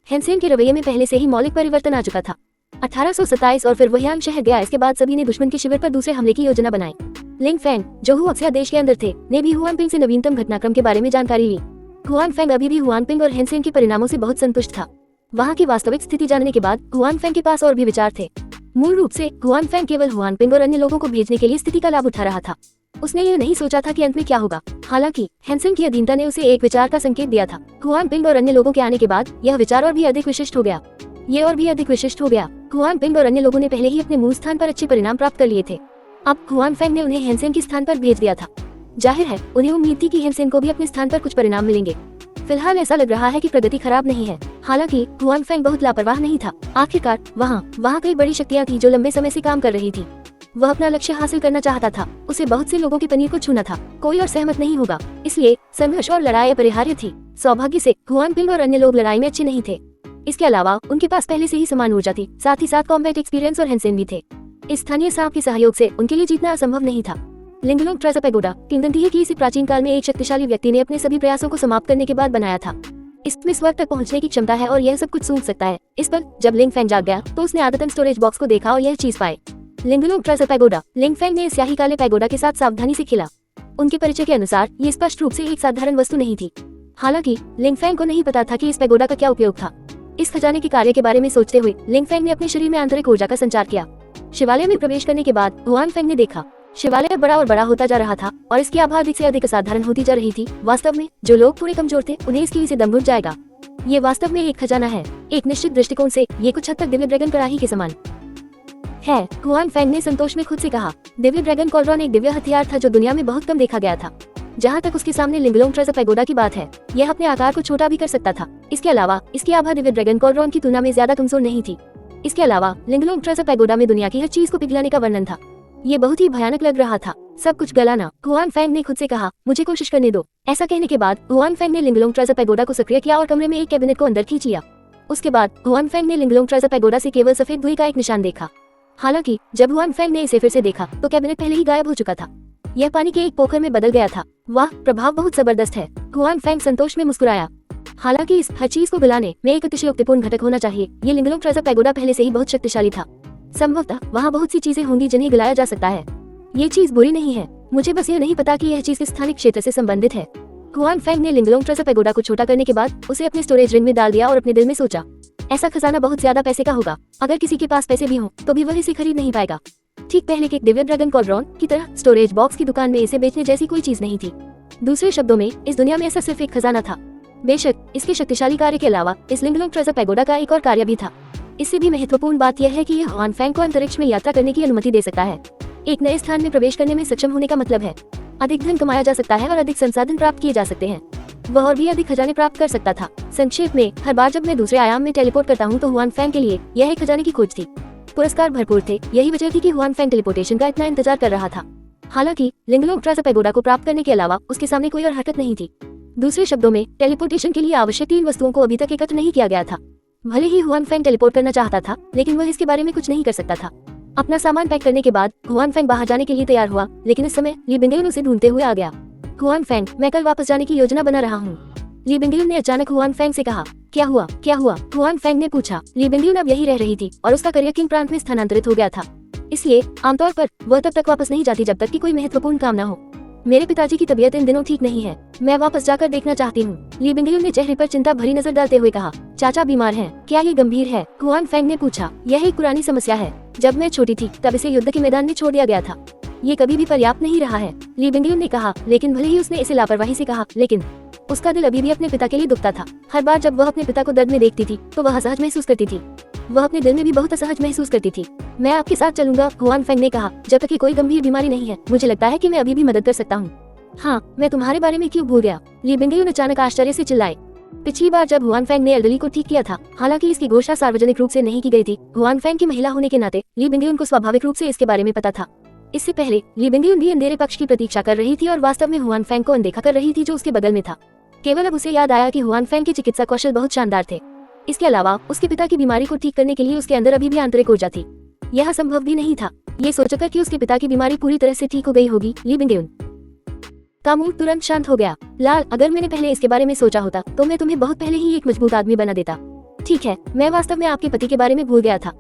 हैंसन के रवैये में पहले से ही मौलिक परिवर्तन आ चुका था। 1827 और फिर वह यांग शहर गया। इसके बाद सभी ने दुश्मन के शिविर पर दूसरे हमले की योजना बनाई। लिंगफैंग जो हुआक्सिया देश के अंदर थे ने भी हुआनपिंग से नवीनतम घटनाक्रम के बारे में जानकारी ली। हुआनफैंग अभी भी हुआनपिंग और हैंसन के परिणामों से बहुत संतुष्ट था। वहाँ की वास्तविक स्थिति जानने के बाद हुआनफैंग के पास और भी विचार थे। मूल रूप से हुआनफैंग केवल हुआनपिंग और अन्य लोगों को भेजने के लिए स्थिति का लाभ उठा रहा था। उसने यह नहीं सोचा था कि अंत में क्या होगा। हालांकि हैंसन की अधीनता ने उसे एक विचार का संकेत दिया था। हुआनपिंग और अन्य लोगों के आने के बाद यह विचार और भी अधिक विशिष्ट हो गया। ये और भी अधिक विशिष्ट हो गया। हुआनपिंग और अन्य लोगों ने पहले ही अपने मूल स्थान पर अच्छे परिणाम प्राप्त कर लिए थे। अब हुआनफैंग ने उन्हें हैंसन के स्थान पर भेज दिया था। जाहिर है उन्हें उम्मीद थी कि हैंसन को भी अपने स्थान पर कुछ परिणाम मिलेंगे। फिलहाल ऐसा लग रहा है कि प्रगति खराब नहीं है। हालांकि हुआनफैंग बहुत लापरवाह नहीं था। आखिरकार वहाँ कई बड़ी शक्तियाँ थी जो लंबे समय से काम कर रही थी। वह अपना लक्ष्य हासिल करना चाहता था। उसे बहुत से लोगों की पनीर को छूना था। कोई और सहमत नहीं होगा, इसलिए संघर्ष और लड़ाई अपरिहार्य थी। सौभाग्य से हुआनपिंग और अन्य लोग लड़ाई में अच्छे नहीं थे। इसके अलावा उनके पास पहले से ही समान ऊर्जा थी, साथ ही साथ कॉम्बैट एक्सपीरियंस और हैंसन भी थे। इस स्थानीय सांप के सहयोग से उनके लिए जीतना असंभव नहीं था। लिंगलोंग ट्रेजर पैगोडा किंवदंती है कि इसे प्राचीन काल में एक शक्तिशाली व्यक्ति ने अपने सभी प्रयासों को समाप्त करने के बाद बनाया था। इसमें स्वर्ग तक पहुंचने की क्षमता है और यह सब कुछ सूंघ सकता है। इस पर जब लिंगफैंग जाग गया तो उसने आदतन स्टोरेज बॉक्स को देखा और यह चीज पाई। लिंगलोंग ट्रेजर पैगोडा। लिंगफैंग ने स्याही काले पैगोडा के साथ सावधानी से खेला। उनके परिचय के अनुसार ये स्पष्ट रूप से एक साधारण वस्तु नहीं थी। हालांकि लिंगफैंग को नहीं पता था कि इस पैगोडा का क्या उपयोग था। इस खजाने के कार्य के बारे में सोचते हुए लिंगफैंग ने अपने शरीर में आंतरिक ऊर्जा का संचार किया। शिवालय में प्रवेश करने के बाद हुआनफैंग ने देखा शिवालय बड़ा और बड़ा होता जा रहा था और इसकी आभा अधिक से अधिक असाधारण होती जा रही थी। वास्तव में जो लोग थोड़े कमजोर थे उन्हें इसकी से दम घुट जाएगा। ये वास्तव में एक खजाना है। एक निश्चित दृष्टिकोण से ये कुछ हद तक दिव्य ड्रैगन कड़ाही के समान है। हुआनफैंग ने संतोष में खुद से कहा। दिव्य ड्रैगन कॉलरॉन एक दिव्य हथियार था जो दुनिया में बहुत कम देखा गया था। जहाँ तक उसके सामने लिंगलोंग ट्रेजर पैगोडा की बात है, यह अपने आकार को छोटा भी कर सकता था। इसके अलावा इसकी आभा दिव्य ड्रैगन कॉलरॉन की तुलना में ज्यादा कमजोर नहीं थी। इसके अलावा लिंगलोंग ट्रेजर पैगोडा में दुनिया की हर चीज को पिघलाने का वर्णन था। ये बहुत ही भयानक लग रहा था। सब कुछ गलाना। हुआनफैंग ने खुद से कहा, मुझे कोशिश करने दो। ऐसा कहने के बाद हुआनफैंग ने लिंगलोंग ट्रेजर पैगोडा को सक्रिय किया और कमरे में एक कैबिनेट को अंदर खींच लिया। उसके बाद हुआनफैंग ने लिंगलोंग ट्रेजर पैगोडा से केवल सफेद धुएं का एक निशान देखा। हालांकि जब हुआनफैंग ने इसे फिर से देखा तो कैबिनेट पहले ही गायब हो चुका था। यह पानी के एक पोखर में बदल गया था। वाह, प्रभाव बहुत जबरदस्त है। हुआनफैंग संतोष में मुस्कुराया। हालांकि इस हर चीज को गलाने में एक अतिशयोक्तिपूर्ण घटक होना चाहिए। ये लिंगलोंग ट्रेजर पैगोडा पहले से ही बहुत शक्तिशाली था। संभवतः वहाँ बहुत सी चीजें होंगी जिन्हें गलाया जा सकता है। ये चीज बुरी नहीं है। मुझे बस यह नहीं पता कि यह चीज किस स्थानिक क्षेत्र से संबंधित है। हुआनफैंग ने लिंगलोंग ट्रेजर पैगोडा को छोटा करने के बाद उसे अपने स्टोरेज रिंग में डाल दिया और अपने दिल में सोचा, ऐसा खजाना बहुत ज्यादा पैसे का होगा। अगर किसी के पास पैसे भी हों तो भी वह इसे खरीद नहीं पाएगा। ठीक पहले के दिव्य ड्रैगन कॉलरॉन की तरह स्टोरेज बॉक्स की दुकान में इसे बेचने जैसी कोई चीज नहीं थी। दूसरे शब्दों में इस दुनिया में ऐसा सिर्फ एक खजाना था। बेशक इसके शक्तिशाली कार्य के अलावा इस लिंगलोंग ट्रेजर पैगोडा का एक और कार्य भी था। इससे भी महत्वपूर्ण बात यह है कि यह हुआनफैंग को अंतरिक्ष में यात्रा करने की अनुमति दे सकता है। एक नए स्थान में प्रवेश करने में सक्षम होने का मतलब है अधिक धन कमाया जा सकता है और अधिक संसाधन प्राप्त किए जा सकते हैं। वह और भी अधिक खजाने प्राप्त कर सकता था। संक्षेप में, हर बार जब मैं दूसरे आयाम में टेलीपोर्ट करता हूँ तो हुआन फैंग के लिए यह एक खजाने की खोज थी। पुरस्कार भरपूर थे। यही वजह थी कि हुआन फैंग टेलीपोर्टेशन का इतना इंतजार कर रहा था। हालांकि लिंगलोंग ट्रासा पैगोडा को प्राप्त करने के अलावा उसके सामने कोई और हरकत नहीं थी। दूसरे शब्दों में, टेलीपोर्टेशन के लिए आवश्यक 3 वस्तुओं को अभी तक एकत्र नहीं किया गया था। भले ही हुआन फैंग टेलीपोर्ट करना चाहता था, लेकिन वह इसके बारे में कुछ नहीं कर सकता था। अपना सामान पैक करने के बाद हुआन फैंग बाहर जाने के लिए तैयार हुआ, लेकिन इस समय ली बिंगयुन उसे ढूंढते हुए आ गया। हुआन फैंग, मैं कल वापस जाने की योजना बना रहा हूँ। ली बिंगयुन ने अचानक हुआन फैंग से कहा। क्या हुआ? क्या हुआ? हुआन फैंग ने पूछा। ली बिंगयुन अब यही रह रही थी और उसका करियर किंग प्रांत में स्थानांतरित हो गया था। इसलिए आमतौर पर वह तब तक वापस नहीं जाती जब तक कि कोई महत्वपूर्ण काम न हो। मेरे पिताजी की तबीयत इन दिनों ठीक नहीं है। मैं वापस जाकर देखना चाहती हूँ। ली बिंगयुन ने चेहरे पर चिंता भरी नजर डालते हुए कहा। चाचा बीमार हैं? क्या ये गंभीर है? हुआन फैंग ने पूछा। यह एक पुरानी समस्या है। जब मैं छोटी थी तब इसे युद्ध के मैदान में छोड़ दिया गया था। ये कभी भी पर्याप्त नहीं रहा है, ली बिंगयुन ने कहा। लेकिन भले ही उसने इसे लापरवाही से कहा, लेकिन उसका दिल अभी भी अपने पिता के लिए दुखता था। हर बार जब वह अपने पिता को दर्द में देखती थी तो वह असहज महसूस करती थी। वह अपने दिल में भी बहुत असहज महसूस करती थी। मैं आपके साथ चलूंगा, हुआन फैंग ने कहा, जब तक कि कोई गंभीर बीमारी नहीं है। मुझे लगता है कि मैं अभी भी मदद कर सकता हूँ। हाँ, मैं तुम्हारे बारे में क्यों भूल गया? ली बिंगयुन अचानक आश्चर्य से चिल्लाए। पिछली बार जब हुआन फैंग ने एल्डरली को ठीक किया था, हालांकि इसकी घोषणा सार्वजनिक रूप से नहीं की गई थी, हुआन फैंग की महिला होने के नाते ली बिंगयुन को स्वाभाविक रूप से इसके बारे में पता था। इससे पहले ली बिंगयुन भी अंधेरे पक्ष की प्रतीक्षा कर रही थी और वास्तव में हुआन फैंग को अनदेखा कर रही थी जो उसके बगल में था। केवल अब उसे याद आया कि हुआन फैंग के चिकित्सा कौशल बहुत शानदार थे। इसके अलावा उसके पिता की बीमारी को ठीक करने के लिए उसके अंदर अभी भी आंतरिक ऊर्जा थी। यह संभव भी नहीं था, ये सोचकर कि उसके पिता की बीमारी पूरी तरह से ठीक हो गई होगी। ली बिंगयुन का मुंह तुरंत शांत हो गया। लाल, अगर मैंने पहले इसके बारे में सोचा होता तो मैं तुम्हें बहुत पहले ही एक मजबूत आदमी बना देता। ठीक है, मैं वास्तव में आपके पति के बारे में भूल गया था।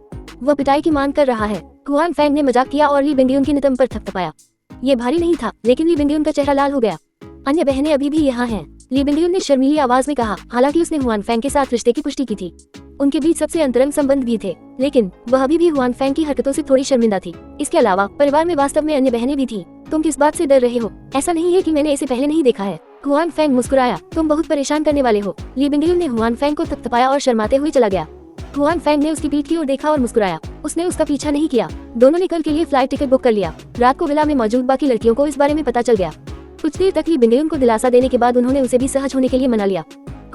वह पिटाई की मांग कर रहा है। हुआन फैंग ने मजाक किया और ली बिंगयुन की नितंब पर थपथपाया। ये भारी नहीं था, लेकिन ली बिंगयुन का चेहरा लाल हो गया। अन्य बहनें अभी भी यहाँ हैं, ली बिंगयुन ने शर्मीली आवाज में कहा। हालांकि उसने हुआन फैंग के साथ रिश्ते की पुष्टि की थी, उनके बीच सबसे अंतरंग संबंध भी थे, लेकिन वह अभी भी हुआन फैंग की हरकतों से थोड़ी शर्मिंदा थी। इसके अलावा परिवार में वास्तव में अन्य बहनें भी थीं। तुम किस बात से डर रहे हो? ऐसा नहीं है कि मैंने इसे पहले नहीं देखा है। हुआन फैंग मुस्कुराया। तुम बहुत परेशान करने वाले हो। ली बिंगयुन ने हुआन फैंग को थपथपाया और शर्माते हुए चला गया। हुआन फैंग ने उसकी पीठ की ओर देखा और मुस्कुराया। उसने उसका पीछा नहीं किया। दोनों ने कल के लिए फ्लाइट टिकट बुक कर लिया। रात को विला में मौजूद बाकी लड़कियों को इस बारे में पता चल गया। कुछ देर तक ली बिंगयुन को दिलासा देने के बाद उन्होंने उसे भी सहज होने के लिए मना लिया।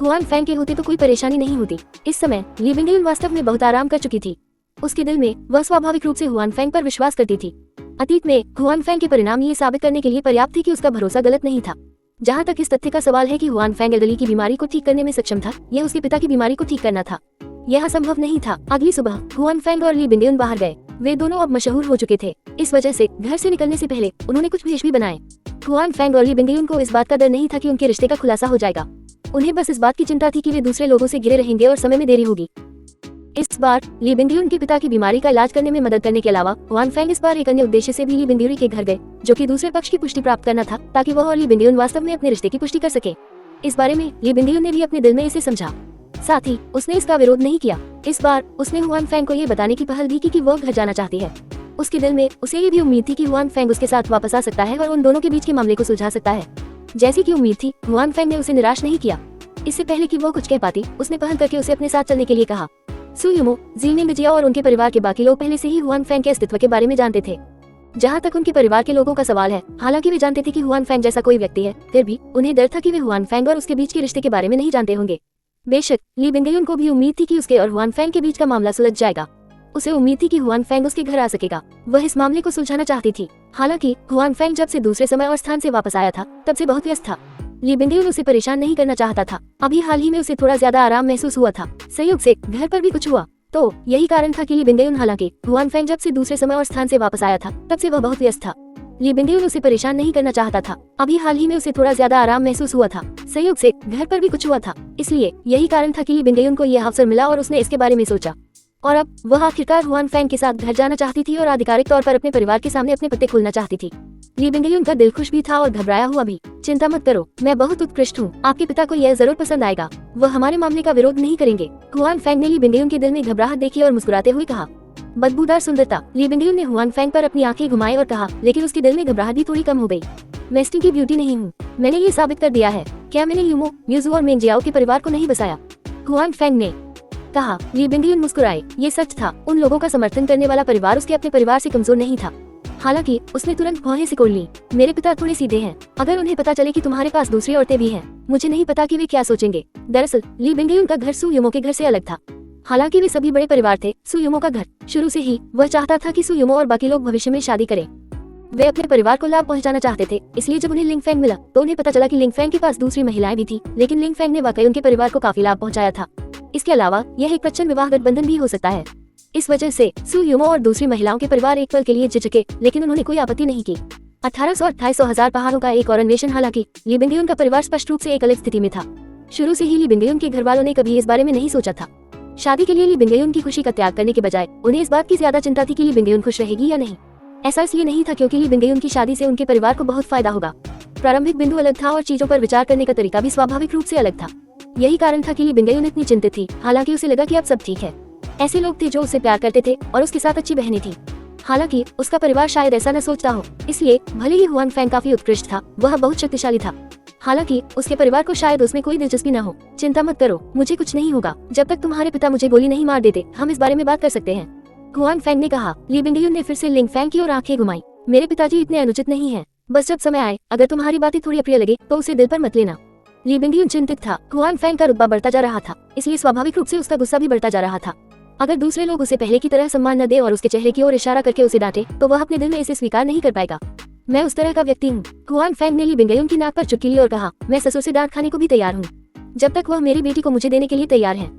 हुआन फैंग के होते तो कोई परेशानी नहीं होती। इस समय ली बिंगयुन वास्तव में बहुत आराम कर चुकी थी। उसके दिल में वह स्वाभाविक रूप से हुआन फैंग पर विश्वास करती थी। अतीत में हुआन फैंग के परिणाम ये साबित करने के लिए पर्याप्त थी कि उसका भरोसा गलत नहीं था। जहाँ तक इस तथ्य का सवाल है कि हुआन फैंग एल्डरली की बीमारी को ठीक करने में सक्षम था, यह उसके पिता की बीमारी को ठीक करना था। यह संभव नहीं था। अगली सुबह हुआन फैंग और ली बिंगयुन बाहर गए। वे दोनों अब मशहूर हो चुके थे। इस वजह से घर से निकलने से पहले उन्होंने कुछ भेष भी बनाए। हुआन फैंग और ली बिंगयुन को इस बात का डर नहीं था कि उनके रिश्ते का खुलासा हो जाएगा। उन्हें बस इस बात की चिंता थी कि वे दूसरे लोगों से घिरे रहेंगे और समय में देरी होगी। इस बार ली बिंगयुन के पिता की बीमारी का इलाज करने में मदद करने के अलावा हुआन फैंग इस बार एक अन्य उद्देश्य से भी ली बिंगयुन के घर गए, जो कि दूसरे पक्ष की पुष्टि प्राप्त करना था, ताकि वह और ली बिंगयुन वास्तव में अपने रिश्ते की पुष्टि कर सके। इस बारे में ली बिंगयुन ने भी अपने दिल में इसे समझा, साथ ही उसने इसका विरोध नहीं किया। इस बार उसने हुआन फैंग को ये बताने की पहल भी की कि वह घर जाना चाहती है। उसके दिल में उसे ये भी उम्मीद थी कि हुआन फैंग उसके साथ वापस आ सकता है और उन दोनों के बीच के मामले को सुलझा सकता है। जैसी की उम्मीद थी, हुआन फैंग ने उसे निराश नहीं किया। इससे पहले कि वो कुछ कह पाती, उसने पहल करके उसे अपने साथ चलने के लिए कहा। सुयुमो, जीनिंग जिया और उनके परिवार के बाकी लोग पहले से ही हुआन फैंग के अस्तित्व के बारे में जानते थे। जहाँ तक उनके परिवार के लोगों का सवाल है, हालांकि वे जानते थे कि हुआन फैंग जैसा कोई व्यक्ति है, फिर भी उन्हें डर था कि वे हुआन फैंग और उसके बीच के रिश्ते के बारे में नहीं जानते होंगे। बेशक ली बिंगयुन को भी उम्मीद थी कि उसके और हुआन फैंग के बीच का मामला सुलझ जाएगा। उसे उम्मीद थी कि हुआन फैंग उसके घर आ सकेगा। वह इस मामले को सुलझाना चाहती थी। हालांकि हुआन फैंग जब से दूसरे समय और स्थान से वापस आया था, तब से बहुत व्यस्त था। ली बिंगयुन उसे परेशान नहीं करना चाहता था। अभी हाल ही में उसे थोड़ा ज्यादा आराम महसूस हुआ था। संयोग से घर पर भी कुछ हुआ, तो यही कारण था कि ली बिंगयुन, हालांकि हुआन फैंग जब से दूसरे समय और स्थान से वापस आया था, तब से वह बहुत व्यस्त था। ली बिंगयुन उसे परेशान नहीं करना चाहता था। अभी हाल ही में उसे थोड़ा ज्यादा आराम महसूस हुआ था। संयोग से घर पर भी कुछ हुआ था, इसलिए यही कारण था कि ली बिंगयुन को यह अवसर मिला और उसने इसके बारे में सोचा। और अब वह आखिरकार हुआन फैंग के साथ घर जाना चाहती थी और आधिकारिक तौर पर अपने परिवार के सामने अपने पत्ते खोलना चाहती थी। ली बिंगयुन का दिल खुश भी था और घबराया हुआ भी। चिंता मत करो, मैं बहुत उत्कृष्ट हूँ। आपके पिता को यह जरूर पसंद आएगा। वह हमारे मामले का विरोध नहीं करेंगे। हुआन फैंग ने ली बिंगयुन के दिल में घबराहट देखी और मुस्कुराते हुए कहा। बदबूदार सुंदरता। ली बिंगयुन ने हुआन फैंग पर अपनी आंखें घुमाई और कहा, लेकिन उसके दिल में घबराहट भी थोड़ी कम हो गई। मैं स्टी की ब्यूटी नहीं हूँ। मैंने ये साबित कर दिया है। क्या मैंने यूमो, म्यूजू और मेंजियाओ के परिवार को नहीं बसाया? हुआन फैंग ने कहा। ली बिंगयुन मुस्कुराए। ये सच था। उन लोगों का समर्थन करने वाला परिवार उसके अपने परिवार से कमजोर नहीं था। हालांकि उसने तुरंत भौहें सिकोड़ ली। मेरे पिता थोड़े सीधे हैं, अगर उन्हें पता चले कि तुम्हारे पास दूसरी औरतें भी हैं, मुझे नहीं पता कि वे क्या सोचेंगे। दरअसल ली बिंगयुन का घर सू युमो के घर से अलग था। हालांकि वे सभी बड़े परिवार थे, सू युमो का घर शुरू से ही वह चाहता था कि सू युमो और बाकी लोग भविष्य में शादी करें। वे अपने परिवार को लाभ पहुंचाना चाहते थे, इसलिए जब उन्हें लिंग फेंग मिला तो उन्हें पता चला कि लिंग फेंग के पास दूसरी महिलाएं भी थी, लेकिन लिंग फेंग ने वाकई उनके परिवार को काफी लाभ पहुंचाया था। इसके अलावा यह एक प्रच्छन्न विवाह गठबंधन भी हो सकता है। इस वजह से सू युमो और दूसरी महिलाओं के परिवार एक पल के लिए झिझके, लेकिन उन्होंने कोई आपत्ति नहीं की। 1828 पहाड़ों का एक और अन्वेषण। हालांकि ली बिंगयुन का परिवार स्पष्ट रूप से एक अलग स्थिति में था। शुरू से ही ली बिंगयुन के घर वालों ने कभी इस बारे में नहीं सोचा था। शादी के लिए ली बिंगयुन की खुशी का त्याग करने के बजाय उन्हें इस बात की ज्यादा चिंता थी कि ली बिंगयुन खुश रहेगी या नहीं। ऐसा इसलिए नहीं था क्योंकि ली बिंगयुन की शादी से उनके परिवार को बहुत फायदा होगा। प्रारंभिक बिंदु अलग था और चीजों पर विचार करने का तरीका भी स्वाभाविक रूप से अलग था। यही कारण था कि ली बिंगयुन इतनी चिंतित थी। हालांकि उसे लगा कि अब सब ठीक है। ऐसे लोग थे जो उससे प्यार करते थे और उसके साथ अच्छी बहनें थी। हालांकि उसका परिवार शायद ऐसा न सोचता हो, इसलिए भले ही हुआन फैंग काफी उत्कृष्ट था, वह बहुत शक्तिशाली था। हालांकि उसके परिवार को शायद उसमें कोई दिलचस्पी न हो। चिंता मत करो, मुझे कुछ नहीं होगा। जब तक तुम्हारे पिता मुझे गोली नहीं मार देते, हम इस बारे में बात कर सकते हैं, हुआन फैंग ने कहा। ली बिंगयुन ने फिर से लिंग फैंग की ओर आंखें घुमाई। मेरे पिताजी इतने अनुचित नहीं हैं। बस जब समय आए, अगर तुम्हारी बातें थोड़ी अप्रिय लगे तो उसे दिल पर मत लेना। ली बिंगयुन चिंतित था। हुआन फैंग का रुतबा बढ़ता जा रहा था, इसलिए स्वाभाविक रूप से उसका गुस्सा भी बढ़ता जा रहा था। अगर दूसरे लोग उसे पहले की तरह सम्मान न दे और उसके चेहरे की ओर इशारा करके उसे डांटे, तो वह अपने दिल में इसे स्वीकार नहीं कर पाएगा। मैं उस तरह का व्यक्ति हूँ। हुआन फैंग ने ली बिंगयुन की नाक पर चुटकी ली और कहा, मैं ससुर से डांट खाने को भी तैयार हूँ, जब तक वह मेरी बेटी को मुझे देने के लिए तैयार है।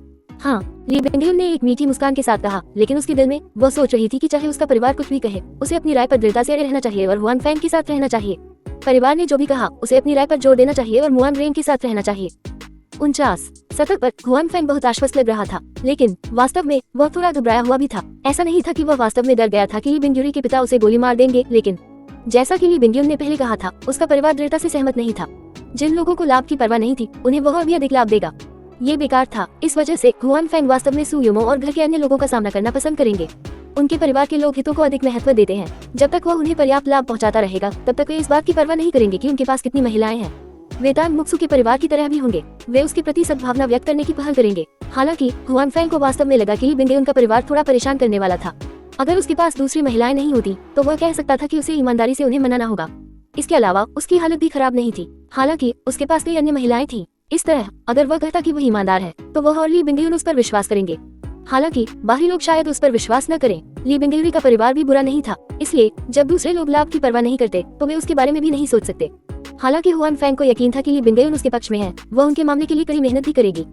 हाँ, ली बिंगयुन ने एक मीठी मुस्कान के साथ कहा, लेकिन उसके दिल में वह सोच रही थी कि चाहे उसका परिवार कुछ भी कहे, उसे अपनी राय पर दृढ़ता से रहना चाहिए और हुआन फैंग के साथ रहना चाहिए। परिवार ने जो भी कहा, उसे अपनी राय पर जोर देना चाहिए और मुआन रेंग के साथ रहना चाहिए। 49 सतह पर हुआन फैंग बहुत आश्वस्त लग रहा था, लेकिन वास्तव में वह थोड़ा घबराया हुआ भी था। ऐसा नहीं था कि वह वास्तव में डर गया था कि ली बिंगयुन के पिता उसे गोली मार देंगे, लेकिन जैसा कि ली बिंगयुन ने पहले कहा था, उसका परिवार दृढ़ता से सहमत नहीं था। जिन लोगों को लाभ की परवाह नहीं थी, उन्हें वह और भी अधिक लाभ देगा। ये बेकार था। इस वजह से हुआन फैंग वास्तव में सू युमो और घर के अन्य लोगों का सामना करना पसंद करेंगे। उनके परिवार के लोग हितों को अधिक महत्व देते हैं। जब तक वह उन्हें पर्याप्त लाभ पहुंचाता रहेगा, तब तक वे इस बात की परवाह नहीं करेंगे कि उनके पास कितनी महिलाएं हैं। वे तांग मुक्सू के परिवार की तरह भी होंगे। वे उसके प्रति सद्भावना व्यक्त करने की पहल करेंगे। हालांकि हुआन फैंग को वास्तव में लगा कि ली बिंगयुन का परिवार थोड़ा परेशान करने वाला था। अगर उसके पास दूसरी महिलाएं नहीं होती, तो वह कह सकता था कि उसे ईमानदारी से उन्हें मनाना होगा। इसके अलावा उसकी हालत भी खराब नहीं थी। हालांकि उसके पास कई अन्य महिलाएं थी। इस तरह अगर वह कहता कि वह ईमानदार है, तो वह और ली बिंगयुन उस पर विश्वास करेंगे। हालांकि बाहरी लोग शायद उस पर विश्वास न करें। ली बिंगयुन का परिवार भी बुरा नहीं था, इसलिए जब दूसरे लोग लाभ की परवाह नहीं करते, तो वे उसके बारे में भी नहीं सोच सकते। हालांकि हुआन फैंग को यकीन था कि ली बिंगयुन उसके पक्ष में है, वह उनके मामले के लिए कड़ी मेहनत भी करेगी।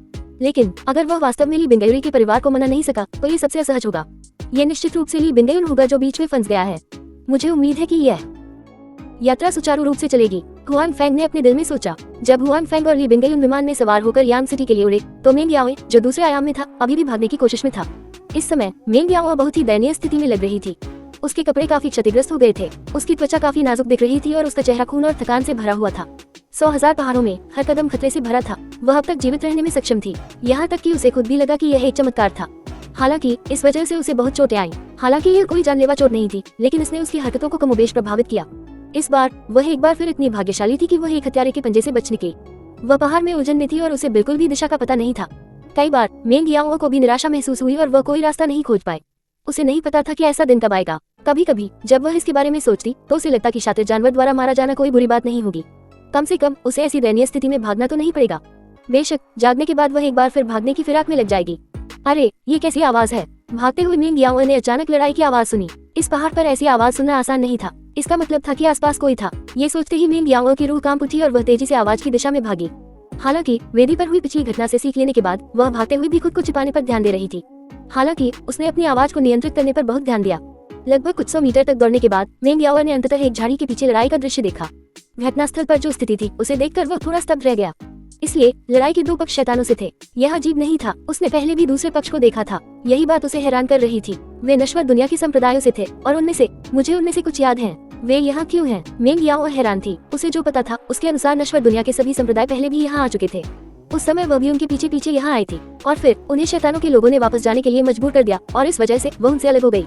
लेकिन अगर वह वास्तव में ली बिंगयुन के परिवार को मना नहीं सका, तो ये सबसे असहज होगा। ये निश्चित रूप से ली बिंगयुन होगा जो बीच में फंस गया है। मुझे उम्मीद है कि यह यात्रा सुचारू रूप से चलेगी, हुआन फैंग ने अपने दिल में सोचा। जब हुआन फैंग और ली बिंगयुन विमान में सवार होकर यांग सिटी के लिए उड़े, तो मेंग याओ, जो दूसरे आयाम में था, अभी भी भागने की कोशिश में था। इस समय मेंग याओ बहुत ही दयनीय स्थिति में लग रही थी। उसके कपड़े काफी क्षतिग्रस्त हो गए थे, उसकी त्वचा काफी नाजुक दिख रही थी और उसका चेहरा खून और थकान से भरा हुआ था। 100,000 पहाड़ों में हर कदम खतरे से भरा था। वह अब तक जीवित रहने में सक्षम थी, यहाँ तक कि उसे खुद भी लगा कि यह एक चमत्कार था। हालांकि इस वजह से उसे बहुत चोटें आईं। हालांकि यह कोई जानलेवा चोट नहीं थी, लेकिन इसने उसकी हरकतों को कमोबेश प्रभावित किया। इस बार वह एक बार फिर इतनी भाग्यशाली थी कि वह एक हत्यारे के पंजे से बच निकली। वह पहाड़ में उलझन में थी और उसे बिल्कुल भी दिशा का पता नहीं था। कई बार मेंग याओ को भी निराशा महसूस हुई और वह कोई रास्ता नहीं खोज पाए। उसे नहीं पता था कि ऐसा दिन कब आएगा। कभी कभी जब वह इसके बारे में सोचती, तो उसे लगता कि शातिर जानवर द्वारा मारा जाना कोई बुरी बात नहीं होगी। कम से कम उसे ऐसी दयनीय स्थिति में भागना तो नहीं पड़ेगा। बेशक जागने के बाद वह एक बार फिर भागने की फिराक में लग जाएगी। अरे, ये कैसी आवाज है? भागते हुए मेंग याओ ने अचानक लड़ाई की आवाज सुनी। इस पहाड़ पर ऐसी आवाज सुनना आसान नहीं था। इसका मतलब था कि आसपास कोई था। ये सोचते ही मेंग याओ की रूह कांप उठी और वह तेजी से आवाज की दिशा में भागी। हालांकि वेदी पर हुई पिछली घटना से सीख लेने के बाद वह भागते हुए भी खुद को छिपाने पर ध्यान दे रही थी। हालांकि उसने अपनी आवाज को नियंत्रित करने पर बहुत ध्यान दिया। लगभग कुछ 100 मीटर तक दौड़ने के बाद मेंग याओ ने अंततः एक झाड़ी के पीछे लड़ाई का दृश्य देखा। घटनास्थल पर जो स्थिति थी, उसे देखकर वह थोड़ा स्तब्ध रह गया। इसलिए लड़ाई के दो पक्ष शैतानों से थे। यह अजीब नहीं था, उसने पहले भी दूसरे पक्ष को देखा था। यही बात उसे हैरान कर रही थी। वे नश्वर दुनिया के संप्रदायों से थे और मुझे उनमें से कुछ याद हैं। वे यहाँ क्यों हैं? मेंग याओ हैरान थी। उसे जो पता था उसके अनुसार नश्वर दुनिया के सभी संप्रदाय पहले भी यहाँ आ चुके थे। उस समय वह भी उनके पीछे पीछे यहाँ आई थी और फिर उन्हें शैतानों के लोगों ने वापस जाने के लिए मजबूर कर दिया और इस वजह से वह उनसे अलग हो गई।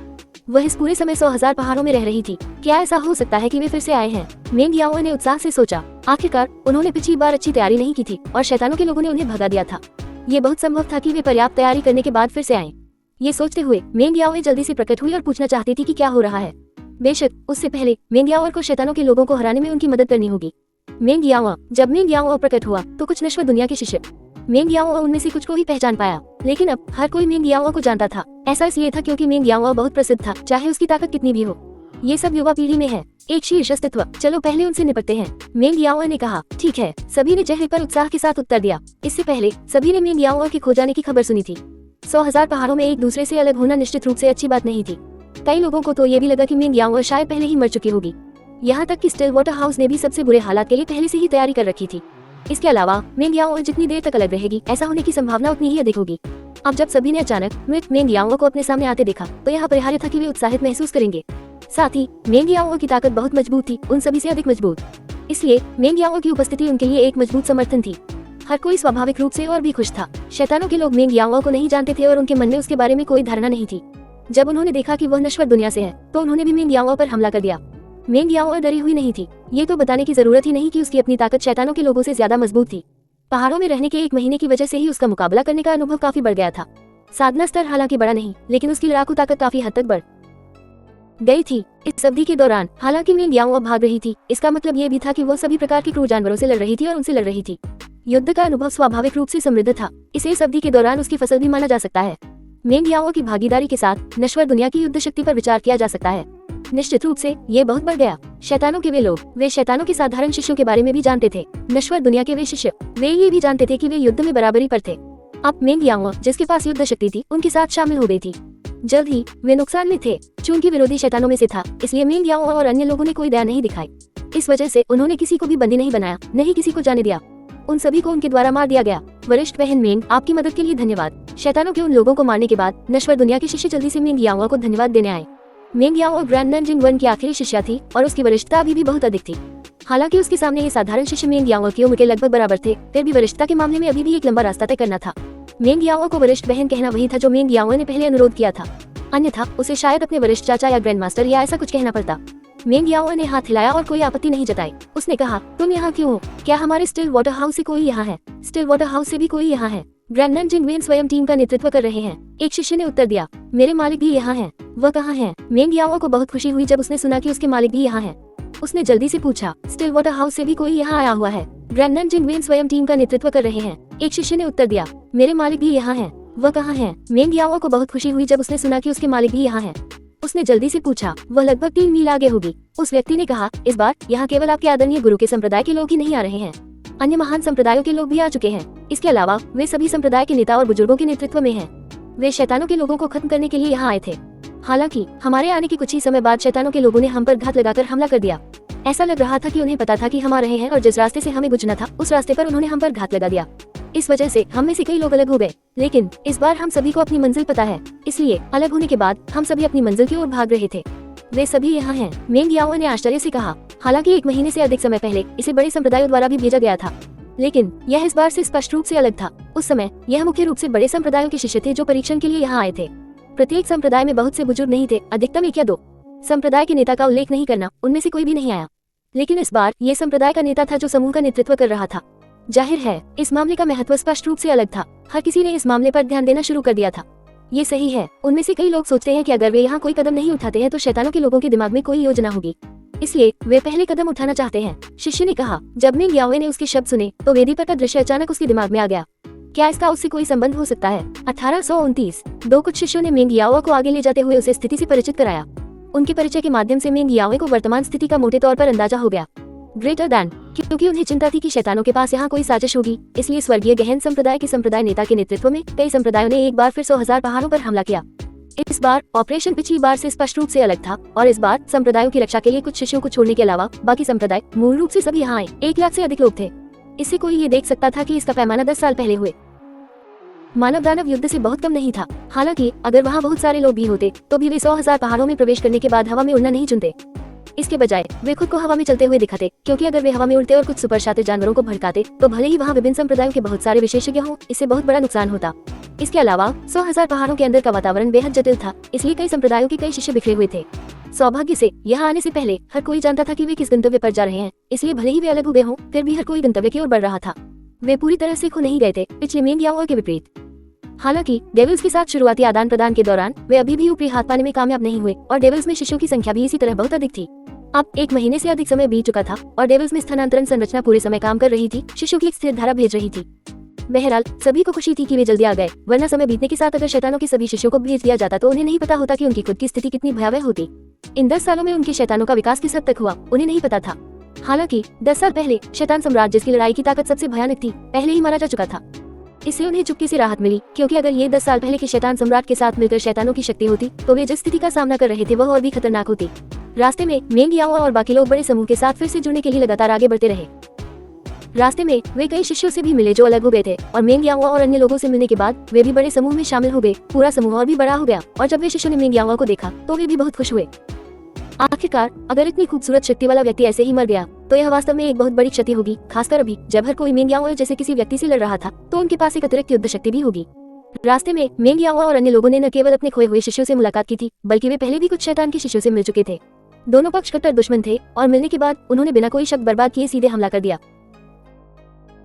वह इस पूरे समय 100,000 पहाड़ों में रह रही थी। क्या ऐसा हो सकता है कि वे फिर से आए हैं? मेंग याओ ने उत्साह से सोचा। आखिरकार उन्होंने पिछली बार अच्छी तैयारी नहीं की थी और शैतानों के लोगों ने उन्हें भगा दिया था। ये बहुत संभव था कि वे पर्याप्त तैयारी करने के बाद फिर से आए। ये सोचते हुए मेंग याओ जल्दी से प्रकट हुई और पूछना चाहती थी कि क्या हो रहा है। बेशक उससे पहले मेंग याओ को शैतानों के लोगों को हराने में उनकी मदद करनी होगी। मेंग याओ, जब मेंग याओ प्रकट हुआ तो कुछ नश्वर दुनिया के शिष्य मेंग याओ उनमें से कुछ को ही पहचान पाया, लेकिन अब हर कोई मेंग याओ को जानता था। ऐसा इसलिए था क्योंकि मेंग याओ बहुत प्रसिद्ध था, चाहे उसकी ताकत कितनी भी हो। ये सब युवा पीढ़ी में है, एक शीर्ष अस्तित्व, चलो पहले उनसे निपटते हैं। मेंग याओ ने कहा, ठीक है। सभी ने चेहरे पर उत्साह के साथ उत्तर दिया। इससे पहले सभी ने मेंग याओ के खो जाने की खबर सुनी थी। 100,000 पहाड़ों में एक दूसरे से अलग होना निश्चित रूप से अच्छी बात नहीं थी। कई लोगों को तो ये भी लगा कि मेंग याओ शायद पहले ही मर चुकी होगी। यहाँ तक कि स्टिल वाटर हाउस ने भी सबसे बुरे हालात के लिए पहले से ही तैयारी कर रखी थी। इसके अलावा मेंग याओ जितनी देर तक अलग रहेगी, ऐसा होने की संभावना उतनी ही अधिक होगी। अब जब सभी ने अचानक मृत मेंग याओ को अपने सामने आते देखा तो यह अपरिहार्य था कि वे उत्साहित महसूस करेंगे। साथ ही मेंग याओ की ताकत बहुत मजबूत थी, उन सभी से अधिक मजबूत। इसलिए मेंग याओ की उपस्थिति उनके लिए एक मजबूत समर्थन थी। हर कोई स्वाभाविक रूप से और भी खुश था। शैतानों के लोग मेंग याओ को नहीं जानते थे और उनके मन में उसके बारे में कोई धारणा नहीं थी। जब उन्होंने देखा कि वह नश्वर दुनिया से है तो उन्होंने भी मेंग याओ पर हमला कर दिया। मेंग याओ डरी हुई नहीं थी। ये तो बताने की जरूरत ही नहीं कि उसकी अपनी ताकत शैतानों के लोगों से ज्यादा मजबूत थी। पहाड़ों में रहने के 1 महीने की वजह से ही उसका मुकाबला करने का अनुभव काफी बढ़ गया था। साधना स्तर हालांकि बड़ा नहीं, लेकिन उसकी लड़ाकू ताकत काफी हद तक बढ़ गई थी। इस अवधि के दौरान हालांकि मेंग याओ भाग रही थी, इसका मतलब ये भी था कि वो सभी प्रकार के क्रूर जानवरों से लड़ रही थी और उनसे लड़ रही थी। युद्ध का अनुभव स्वाभाविक रूप से समृद्ध था। इसे इस अवधि के दौरान उसकी फसल भी माना जा सकता है। मेंग याओ की भागीदारी के साथ नश्वर दुनिया की युद्ध शक्ति पर विचार किया जा सकता है। निश्चित रूप से ये बहुत बढ़ गया। शैतानों के वे लोग, वे शैतानों के साधारण शिष्यों के बारे में भी जानते थे। नश्वर दुनिया के वे शिष्य, वे ये भी जानते थे कि वे युद्ध में बराबरी पर थे। अब मेंग याओ जिसके पास युद्ध शक्ति थी, उनके साथ शामिल हो गई थी। जल्द ही वे नुकसान में थे। चूंकि विरोधी शैतानों में से था, इसलिए मेंग याओ और अन्य लोगों ने कोई दया नहीं दिखाई। इस वजह से उन्होंने किसी को भी बंदी नहीं बनाया, नहीं किसी को जाने दिया। उन सभी को उनके द्वारा मार दिया गया। वरिष्ठ बहन मेंग, आपकी मदद के लिए धन्यवाद। शैतानों के उन लोगों को मारने के बाद नश्वर दुनिया के शिष्य जल्दी से मेंग याओ को धन्यवाद देने आए। मेंग याओ ग्रैंड नंजिंग वन की आखिरी शिष्या थी और उसकी वरिष्ठता अभी भी बहुत अधिक थी। हालांकि उसके सामने ये साधारण शिष्य मेंग याओ की उम्र के लगभग बराबर थे, फिर भी वरिष्ठता के मामले में अभी भी एक लंबा रास्ता तय करना था। मेंग याओ को वरिष्ठ बहन कहना वही था जो मेंग याओ ने पहले अनुरोध किया था, अन्यथा उसे शायद अपने वरिष्ठ चाचा या ग्रैंड मास्टर या ऐसा कुछ कहना पड़ता। मेंग याओ ने हाथ हिलाया और कोई आपत्ति नहीं जताई। उसने कहा, तुम यहाँ क्यों हो? क्या हमारे स्टिल वाटर हाउस से कोई यहाँ है? स्टिल वाटर हाउस से भी कोई यहाँ है? ग्रैंड नंजिंग वेन स्वयं टीम का नेतृत्व कर रहे हैं, एक शिष्य ने उत्तर दिया। मेरे मालिक भी यहाँ हैं। वह कहाँ हैं? मेंग याओ को बहुत खुशी हुई जब उसने सुना कि उसके मालिक भी यहाँ हैं। उसने जल्दी से पूछा, स्टिल वाटर हाउस से भी कोई यहाँ आया हुआ है? ग्रैंड नंजिंग वेन स्वयं टीम का नेतृत्व कर रहे हैं, एक शिष्य ने उत्तर दिया। मेरे मालिक भी यहाँ हैं। वह कहाँ हैं? मेंग याओ को बहुत खुशी हुई जब उसने सुना कि उसके मालिक भी यहाँ हैं। उसने जल्दी से पूछा, वह लगभग 3 मील आगे होगी। उस व्यक्ति ने कहा, इस बार यहाँ केवल आपके आदरणीय गुरु के संप्रदाय के लोग ही नहीं आ रहे हैं, अन्य महान संप्रदायों के लोग भी आ चुके हैं। इसके अलावा वे सभी संप्रदाय के नेता और बुजुर्गों के नेतृत्व में हैं। वे शैतानों के लोगों को खत्म करने के लिए यहाँ आए थे। हालांकि हमारे आने के कुछ ही समय बाद शैतानों के लोगों ने हम पर घात लगाकर हमला कर दिया। ऐसा लग रहा था कि उन्हें पता था कि हम आ रहे हैं और जिस रास्ते से हमें गुजरना था उस रास्ते पर उन्होंने हम पर घात लगा दिया। इस वजह से हम में से कई लोग अलग हो गए, लेकिन इस बार हम सभी को अपनी मंजिल पता है, इसलिए अलग होने के बाद हम सभी अपनी मंजिल की ओर भाग रहे थे। वे सभी यहाँ हैं, मेंग याओ ने आश्चर्य से कहा। हालांकि 1 महीने से अधिक समय पहले इसे बड़े संप्रदायों द्वारा भी भेजा गया था, लेकिन यह इस बार से स्पष्ट रूप से अलग था। उस समय यह मुख्य रूप से बड़े संप्रदायों के शिष्य थे जो परीक्षण के लिए यहाँ आए थे। प्रत्येक संप्रदाय में बहुत से बुजुर्ग नहीं थे, अधिकतम 1 या 2। संप्रदाय के नेता का उल्लेख नहीं करना, उनमें से कोई भी नहीं आया। लेकिन इस बार ये संप्रदाय का नेता था जो समूह का नेतृत्व कर रहा था। जाहिर है इस मामले का महत्व स्पष्ट रूप से अलग था। हर किसी ने इस मामले पर ध्यान देना शुरू कर दिया था। ये सही है, उनमें से कई लोग सोचते हैं कि अगर वे यहाँ कोई कदम नहीं उठाते हैं तो शैतानों के लोगों के दिमाग में कोई योजना होगी, इसलिए वे पहले कदम उठाना चाहते हैं। शिष्य ने कहा। जब मेंग याओ ने उसके शब्द सुने तो वेदी पर का दृश्य अचानक उसके दिमाग में आ गया। क्या इसका उससे कोई संबंध हो सकता है? 1829 दो कुछ शिष्यों ने मेंग याओ को आगे ले जाते हुए उसे स्थिति से परिचित कराया। उनके परिचय के माध्यम से मेंग याओ को वर्तमान स्थिति का मोटे तौर पर अंदाजा हो गया। ग्रेटर दैन, क्योंकि उन्हें चिंता थी कि शैतानों के पास यहाँ कोई साजिश होगी, इसलिए स्वर्गीय गहन संप्रदाय के संप्रदाय नेता के नेतृत्व में कई संप्रदायों ने एक बार फिर 100,000 पहाड़ों पर हमला किया। इस बार ऑपरेशन पिछली बार से स्पष्ट रूप से अलग था और इस बार संप्रदायों की रक्षा के लिए कुछ शिष्यों को छोड़ने के अलावा बाकी संप्रदाय मूल रूप से सभी यहाँ आए। 1 लाख से अधिक लोग थे। इससे कोई ये देख सकता था कि इसका पैमाना 10 साल पहले हुए मानव दानव युद्ध से बहुत कम नहीं था। हालांकि अगर वहाँ बहुत सारे लोग भी होते तो भी वे 100,000 पहाड़ों में प्रवेश करने के बाद हवा में उड़ना नहीं चुनते। इसके बजाय वे खुद को हवा में चलते हुए दिखाते, क्योंकि अगर वे हवा में उड़ते और कुछ सुपर शातिर जानवरों को भड़काते तो भले ही वहाँ विभिन्न संप्रदायों के बहुत सारे विशेषज्ञ हों, इससे बहुत बड़ा नुकसान होता। इसके अलावा 100,000 पहाड़ों के अंदर का वातावरण बेहद जटिल था, इसलिए कई संप्रदायों के कई शिष्य बिखरे हुए थे। सौभाग्य से यहाँ आने से पहले हर कोई जानता था कि वे किस गंतव्य पर जा रहे हैं, इसलिए भले ही वे अलग हुए हों, फिर भी हर कोई गंतव्य की ओर बढ़ रहा था। वे पूरी तरह से खो नहीं गए थे, पिछले मेंग याओ के विपरीत। हालांकि डेविल्स के साथ शुरुआती आदान प्रदान के दौरान वे अभी भी ऊपरी हाथ पाने में कामयाब नहीं हुए और डेविल्स में शिष्यों की संख्या भी इसी तरह बहुत अधिक थी। अब 1 महीने से अधिक समय बीत चुका था और डेविल्स में स्थानांतरण संरचना पूरे समय काम कर रही थी, शिष्यों की एक स्थिर धारा भेज रही थी। बहरहाल सभी को खुशी थी कि वे जल्दी आ गए, वरना समय बीतने के साथ अगर शैतानों के सभी शिष्यों को भेज दिया जाता तो उन्हें नहीं पता होता कि उनकी खुद की स्थिति कितनी भयावह होती। इन 10 सालों में उनके शैतानों का विकास किस हद तक हुआ उन्हें नहीं पता था। हालांकि 10 साल पहले शैतान सम्राट, जिसकी लड़ाई की ताकत सबसे भयानक थी, पहले ही मारा जा चुका था। इससे उन्हें चुपके से राहत मिली, क्योंकि अगर ये 10 साल पहले के शैतान सम्राट के साथ मिलकर शैतानों की शक्ति होती तो वे जिस स्थिति का सामना कर रहे थे वह और भी खतरनाक होती। रास्ते में मेंग याओ और बाकी लोग बड़े समूह के साथ फिर से जुड़ने के लिए लगातार आगे बढ़ते रहे। रास्ते में वे कई शिष्यों से भी मिले जो अलग हो गए थे और मेंग याओ और अन्य लोगों से मिलने के बाद वे भी बड़े समूह में शामिल हो गए। पूरा समूह और भी बड़ा हो गया और जब वे शिष्यों ने मेंग याओ को देखा तो वे भी बहुत खुश हुए। आखिरकार अगर इतनी खूबसूरत शक्ति वाला व्यक्ति ऐसे ही मर गया तो यह वास्तव में एक बहुत बड़ी क्षति होगी, खासकर अभी जब हर कोई मेंग याओ जैसे किसी व्यक्ति से लड़ रहा था तो उनके पास एक अतिरिक्त युद्ध शक्ति भी होगी। रास्ते में मेंग याओ और अन्य लोगों ने न केवल अपने खोए हुए शिष्यों से मुलाकात की थी, बल्कि वे पहले भी कुछ शैतान के शिष्यों से मिल चुके थे। दोनों पक्ष कट्टर दुश्मन थे और मिलने के बाद उन्होंने बिना कोई शक बर्बाद किए सीधे हमला कर दिया।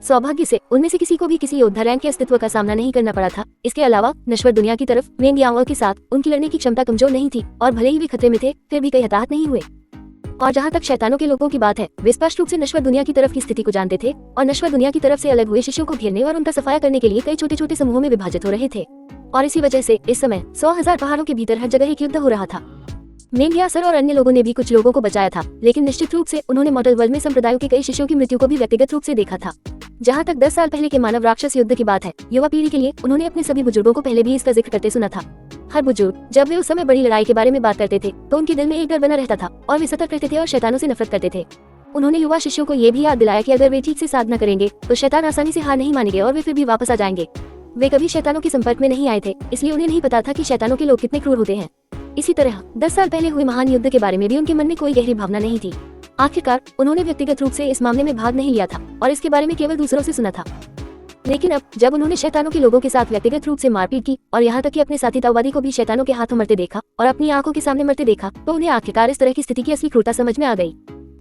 सौभाग्य से उनमें से किसी को भी किसी योद्धा रैंक के अस्तित्व का सामना नहीं करना पड़ा था। इसके अलावा नश्वर दुनिया की तरफ मेंग याओ के साथ उनकी लड़ने की क्षमता कमजोर नहीं थी और भले ही वे खतरे में थे फिर भी कई हताहत नहीं हुए। और जहाँ तक शैतानों के लोगों की बात है, वे स्पष्ट रूप से नश्वर दुनिया की तरफ की स्थिति को जानते थे और नश्वर दुनिया की तरफ से अलग हुए शिष्यों को घेरने और उनका सफाया करने के लिए कई छोटे छोटे समूहों में विभाजित हो रहे थे। और इसी वजह से इस समय 100,000 पहाड़ों के भीतर हर जगह एक युद्ध हो रहा था। मेंग यासर और अन्य लोगों ने भी कुछ लोगों को बचाया था, लेकिन निश्चित रूप से उन्होंने मॉडल वर्ल्ड में संप्रदायों के कई शिष्यों की मृत्यु को भी व्यक्तिगत रूप से देखा था। जहाँ तक 10 साल पहले के मानव राक्षस युद्ध की बात है, युवा पीढ़ी के लिए उन्होंने अपने सभी बुजुर्गों को पहले भी इसका जिक्र करते सुना था। हर बुजुर्ग जब वे उस समय बड़ी लड़ाई के बारे में बात करते थे तो उनके दिल में एक डर बना रहता था और वे सतर्क रहते थे और शैतानों से नफरत करते थे। उन्होंने युवा शिष्यों को ये भी याद दिलाया कि अगर वे ठीक से साधना करेंगे तो शैतान आसानी से हार नहीं मानेंगे और वे फिर भी वापस आ जाएंगे। वे कभी शैतानों के संपर्क में नहीं आए थे, इसलिए उन्हें नहीं पता था कि शैतानों के लोग कितने क्रूर होते हैं। इसी तरह 10 साल पहले हुए महान युद्ध के बारे में भी उनके मन में कोई गहरी भावना नहीं थी। आखिरकार उन्होंने व्यक्तिगत रूप से इस मामले में भाग नहीं लिया था और इसके बारे में केवल दूसरों से सुना था। लेकिन अब जब उन्होंने शैतानों के लोगों के साथ व्यक्तिगत रूप से मारपीट की और यहाँ तक कि अपने साथी ताओवादी को भी शैतानों के हाथों मरते देखा और अपनी आंखों के सामने मरते देखा, तो उन्हें आखिरकार इस तरह की स्थिति की असली क्रूरता समझ में आ गई।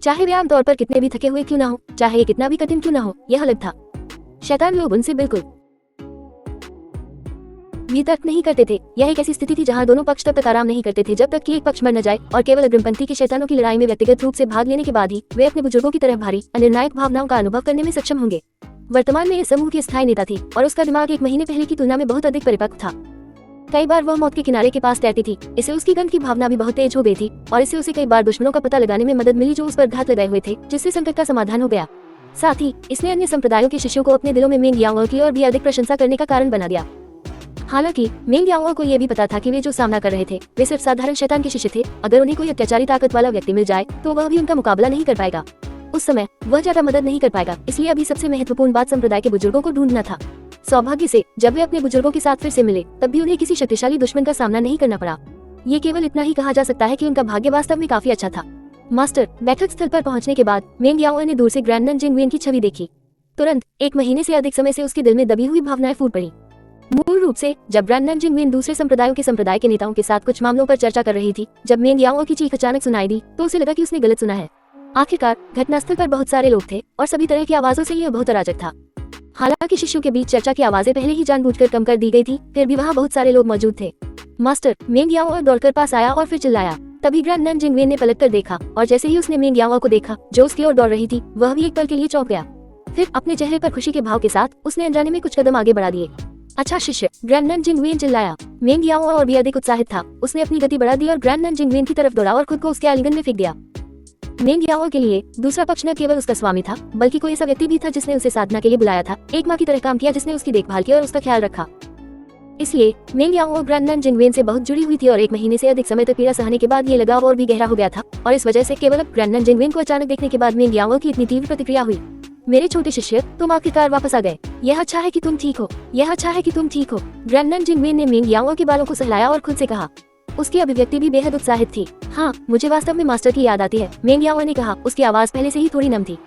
चाहे वे आमतौर पर कितने भी थके हुए क्यों ना हो, चाहे ये कितना भी कठिन क्यों ना हो, यह अलग था। शैतान लोग उनसे बिल्कुल भी तर्क नहीं करते थे। यह एक ऐसी स्थिति थी जहां दोनों पक्ष तब तक आराम नहीं करते थे जब तक कि एक पक्ष मर न जाए और केवल अग्रिमपंथी के शैतानों की लड़ाई में व्यक्तिगत रूप से भाग लेने के बाद ही वे अपने बुजुर्गों की तरह भारी अनिर्णायक भावनाओं का अनुभव करने में सक्षम होंगे। वर्तमान में इस समूह की स्थायी नेता थी और उसका दिमाग 1 महीने पहले की तुलना में बहुत अधिक परिपक्व था। कई बार वह मौत के किनारे के पास तैरती थी, इससे उसकी गंध की भावना भी बहुत तेज हो गई थी और इससे उसे कई बार दुश्मनों का पता लगाने में मदद मिली जो उस पर घात लगाए हुए थे, जिससे संकट का समाधान हो गया। साथ ही इसने अन्य संप्रदायों के शिष्यों को अपने दिलों में मेंग याओ की और भी अधिक प्रशंसा करने का कारण बना दिया। हालांकि मेंग याओ को यह भी पता था कि वे जो सामना कर रहे थे वे सिर्फ साधारण शैतान के शिष्य थे। अगर उन्हें कोई अत्याचारी ताकत वाला व्यक्ति मिल जाए तो वह भी उनका मुकाबला नहीं कर पाएगा। उस समय वह ज्यादा मदद नहीं कर पाएगा, इसलिए अभी सबसे महत्वपूर्ण बात संप्रदाय के बुजुर्गों को ढूंढना था। सौभाग्य से जब वे अपने बुजुर्गों के साथ फिर से मिले तब भी उन्हें किसी शक्तिशाली दुश्मन का सामना नहीं करना पड़ा। ये केवल इतना ही कहा जा सकता है कि उनका भाग्य वास्तव में काफी अच्छा था। मास्टर, बैठक स्थल पर पहुंचने के बाद मेंग याओ ने दूर से ग्रैंड नन जिंगवेन की छवि देखी। तुरंत 1 महीने से अधिक समय से उसके दिल में दबी हुई भावनाएं फूट पड़ी। मूल रूप से जब ग्रैंड नन जिंगवेन दूसरे संप्रदायों के संप्रदाय के नेताओं के साथ कुछ मामलों पर चर्चा कर रही थी, जब मेंग याओ की चीख अचानक सुनाई दी तो उसे लगा कि उसने गलत सुना है। आखिरकार घटनास्थल पर बहुत सारे लोग थे और सभी तरह की आवाजों से यह बहुत अराजक था। हालांकि शिष्यों के बीच चर्चा की आवाजें पहले ही जानबूझकर कम कर दी गई थी, फिर भी वहाँ बहुत सारे लोग मौजूद थे। मास्टर, मेंग याओ दौड़कर पास आया और फिर चिल्लाया। तभी ग्रैंड नन जिंगवेन ने पलटकर देखा और जैसे ही उसने मेंग याओ को देखा जो उसकी ओर दौड़ रही थी, वह भी एक पल के लिए चौंक गया। फिर अपने चेहरे पर खुशी के भाव के साथ उसने अनजाने में कुछ कदम आगे बढ़ा दिए। अच्छा शिष्य, ग्रैंड नन जिंगवेन चिल्लाया। मेंग याओ और भी अधिक उत्साहित था। उसने अपनी गति बढ़ा दी और ग्रैंड नन जिंगवेन की तरफ दौड़ा और खुद को उसके आलिंगन में फेंक दिया। मेंग याओ के लिए दूसरा पक्ष न केवल उसका स्वामी था, बल्कि कोई ऐसा व्यक्ति भी था जिसने उसे साधना के लिए बुलाया था, एक माँ की तरह काम किया जिसने उसकी देखभाल की और उसका ख्याल रखा। इसलिए मेंग याओ ग्रैंड नन जिंगवेन से बहुत जुड़ी हुई थी और 1 महीने से अधिक समय तक पीड़ा सहने के बाद ये लगाव और भी गहरा हो गया था और इस वजह से केवल अब ग्रैंड नन जिंगवेन को अचानक देखने के बाद मेंग याओ की इतनी तीव्र प्रतिक्रिया हुई। मेरे छोटे शिष्य, तुम आखिरकार वापस आ गए। यह अच्छा है कि तुम ठीक हो, यह अच्छा है कि तुम ठीक हो। ग्रैंड नन जिंगवेन ने मेंग याओ के बालों को सहलाया और खुद से कहा। उसकी अभिव्यक्ति भी बेहद उत्साहित थी। हाँ, मुझे वास्तव में मास्टर की याद आती है, मेंग याओ ने कहा। उसकी आवाज पहले से ही थोड़ी नम थी।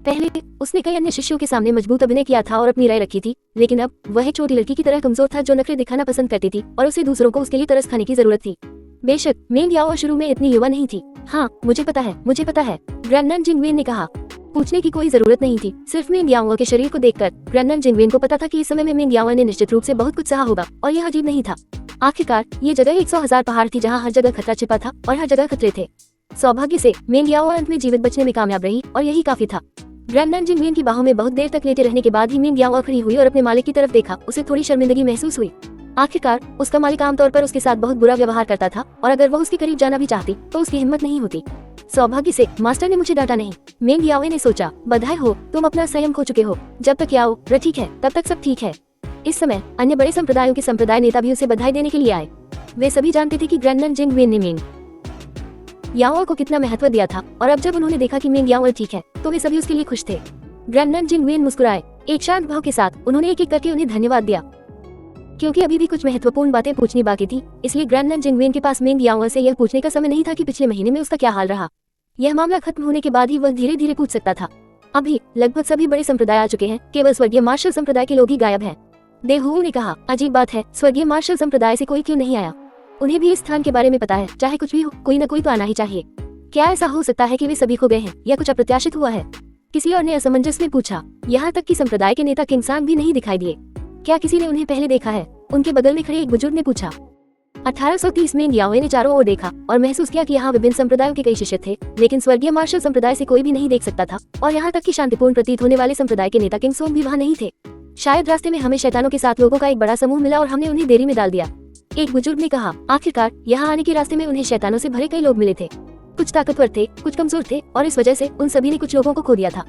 पहले उसने कई अन्य शिष्यों के सामने मजबूत अभिनय किया था और अपनी राय रखी थी, लेकिन अब वह एक छोटी लड़की की तरह कमजोर था जो नखरे दिखाना पसंद करती थी और उसे दूसरों को उसके लिए तरस खाने की जरूरत थी। बेशक मेंग याओ शुरू में इतनी युवा नहीं थी। हाँ, मुझे पता है, मुझे पता है, ग्रैंड नन जिंगवेन ने कहा। पूछने की कोई जरूरत नहीं थी। सिर्फ मिंग याओ के शरीर को देखकर ग्रैंडन जिंगवेन को पता था कि इस समय में मिंग याओ ने निश्चित रूप से बहुत कुछ सहा होगा और यह अजीब नहीं था। आखिरकार ये जगह 100,000 पहाड़ थी जहाँ हर जगह खतरा छिपा था और हर जगह खतरे थे। सौभाग्य से मिंग याओ अंत में जीवित बचने में कामयाब रही और यही काफी था। ग्रैंडन जिंगवेन की बाहों में बहुत देर तक लेटे रहने के बाद ही मिंग याओ खड़ी हुई और अपने मालिक की तरफ देखा। उसे थोड़ी शर्मिंदगी महसूस हुई। आखिरकार उसका मालिक आमतौर पर उसके साथ बहुत बुरा व्यवहार करता था और अगर वह उसके करीब जाना भी चाहती तो उसकी हिम्मत नहीं होती। सौभाग्य से मास्टर ने मुझे डांटा नहीं, मिंग याओ ने सोचा। बधाई हो, तुम अपना संयम खो चुके हो। जब तक याओ ठीक है तब तक सब ठीक है। इस समय अन्य बड़े संप्रदायों के संप्रदाय नेता भी उसे बधाई देने के लिए आए। वे सभी जानते थे कि ग्रैंडन जिंगवेन ने मिंग याओ को कितना महत्व दिया था और अब जब उन्होंने देखा कि मिंग याओ ठीक है तो वे सभी उसके लिए खुश थे। ग्रैंडन जिंगवेन मुस्कुराए। एक शांत भाव के साथ उन्होंने एक एक करके उन्हें धन्यवाद दिया। क्योंकि अभी भी कुछ महत्वपूर्ण बातें पूछनी बाकी थी, इसलिए ग्रैंडन जिंगवेन के पास मिंग याओ से यह पूछने का समय नहीं था कि पिछले महीने में उसका क्या हाल रहा। यह मामला खत्म होने के बाद ही वह धीरे धीरे पूछ सकता था। अभी लगभग सभी बड़े संप्रदाय आ चुके हैं, केवल स्वर्गीय मार्शल संप्रदाय के लोग ही गायब हैं। देहू ने कहा, अजीब बात है, स्वर्गीय मार्शल संप्रदाय से कोई क्यों नहीं आया? उन्हें भी इस स्थान के बारे में पता है, चाहे कुछ भी हो कोई न कोई तो आना ही चाहिए। क्या ऐसा हो सकता है कि वे सभी खो गए हैं या कुछ अप्रत्याशित हुआ है? किसी और ने असमंजस में पूछा। यहाँ तक कि संप्रदाय के नेता किंगसान भी नहीं दिखाई दिए। क्या किसी ने उन्हें पहले देखा है? उनके बगल में खड़े एक बुजुर्ग ने पूछा। 1830 में याओ ने चारों ओर देखा और महसूस किया कि यहाँ विभिन्न संप्रदायों के कई शिष्य थे, लेकिन स्वर्गीय मार्शल संप्रदाय से कोई भी नहीं देख सकता था और यहाँ तक कि शांतिपूर्ण प्रतीत होने वाले संप्रदाय के नेता किंगसोंग भी वहाँ नहीं थे। शायद रास्ते में हमें शैतानों के साथ लोगों का एक बड़ा समूह मिला और हमने उन्हें देरी में डाल दिया। एक बुजुर्ग ने कहा, आखिरकार यहाँ आने के रास्ते में उन्हें शैतानों से भरे कई लोग मिले थे। कुछ ताकतवर थे, कुछ कमजोर थे और इस वजह से उन सभी ने कुछ लोगों को खो दिया था।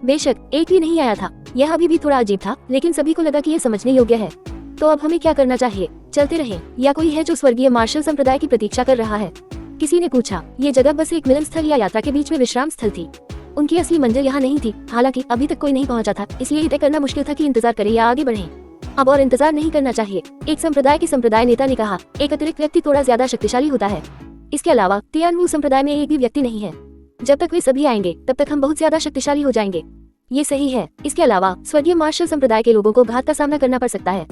बेशक एक भी नहीं आया था। यह अभी भी थोड़ा अजीब था, लेकिन सभी को लगा कि यह समझने योग्य है। तो अब हमें क्या करना चाहिए? चलते रहें या कोई है जो स्वर्गीय मार्शल संप्रदाय की प्रतीक्षा कर रहा है? किसी ने पूछा। ये जगह बस एक मिलन स्थल या यात्रा के बीच में विश्राम स्थल थी। उनकी असली मंजिल यहाँ नहीं थी। हालांकि अभी तक कोई नहीं पहुंचा था, इसलिए ये तय करना मुश्किल था कि इंतजार करें या आगे बढ़ें। अब और इंतजार नहीं करना चाहिए, एक संप्रदाय के संप्रदाय नेता ने कहा। एक अतिरिक्त व्यक्ति थोड़ा ज्यादा शक्तिशाली होता है। इसके अलावा तियानवू संप्रदाय में एक भी व्यक्ति नहीं है। जब तक वे सभी आएंगे तब तक हम बहुत ज्यादा शक्तिशाली हो जाएंगे। ये सही है। इसके अलावा स्वर्गीय मार्शल संप्रदाय के लोगों को घात का सामना करना पड़ सकता है।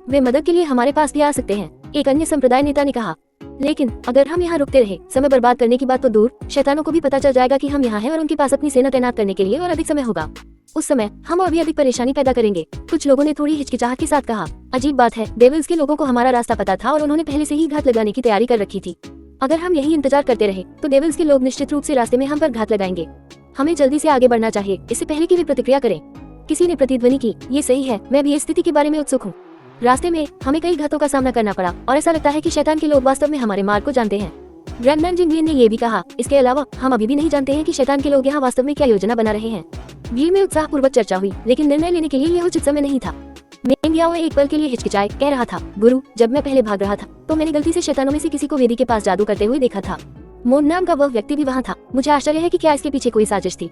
वे मदद के लिए हमारे पास भी आ सकते हैं, एक अन्य संप्रदाय नेता ने कहा। लेकिन अगर हम यहाँ रुकते रहे, समय बर्बाद करने की बात तो दूर, शैतानों को भी पता चल जाएगा कि हम यहाँ हैं और उनके पास अपनी सेना तैनात करने के लिए और अधिक समय होगा। उस समय हम और भी अधिक परेशानी पैदा करेंगे। कुछ लोगों ने थोड़ी हिचकिचाहट के साथ कहा। अजीब बात है, डेविल्स के लोगों को हमारा रास्ता पता था और उन्होंने पहले से ही घात लगाने की तैयारी कर रखी थी। अगर हम यही इंतजार करते रहे तो डेविल्स के लोग निश्चित रूप से रास्ते में हम पर घात लगाएंगे। हमें जल्दी से आगे बढ़ना चाहिए, इससे पहले कि वे प्रतिक्रिया करें। किसी ने प्रतिध्वनि की। ये सही है, मैं भी इस स्थिति के बारे में उत्सुक हूँ। रास्ते में हमें कई घातों का सामना करना पड़ा और ऐसा लगता है कि शैतान के लोग वास्तव में हमारे मार्ग को जानते हैं। ग्रैंडन जिंगवेन ने ये भी कहा। इसके अलावा हम अभी भी नहीं जानते हैं कि शैतान के लोग यहाँ वास्तव में क्या योजना बना रहे हैं। भीड़ में उत्साहपूर्वक चर्चा हुई, लेकिन निर्णय लेने के लिए यह उचित समय नहीं था। मिंग याओ एक पल के लिए हिचकिचाए, कह रहा था, गुरु, जब मैं पहले भाग रहा था तो मैंने गलती से शैतानों में से किसी को वेदी के पास जादू करते हुए देखा था। मोन नाम का वह व्यक्ति भी वहाँ था। मुझे आश्चर्य है कि क्या इसके पीछे कोई साजिश थी।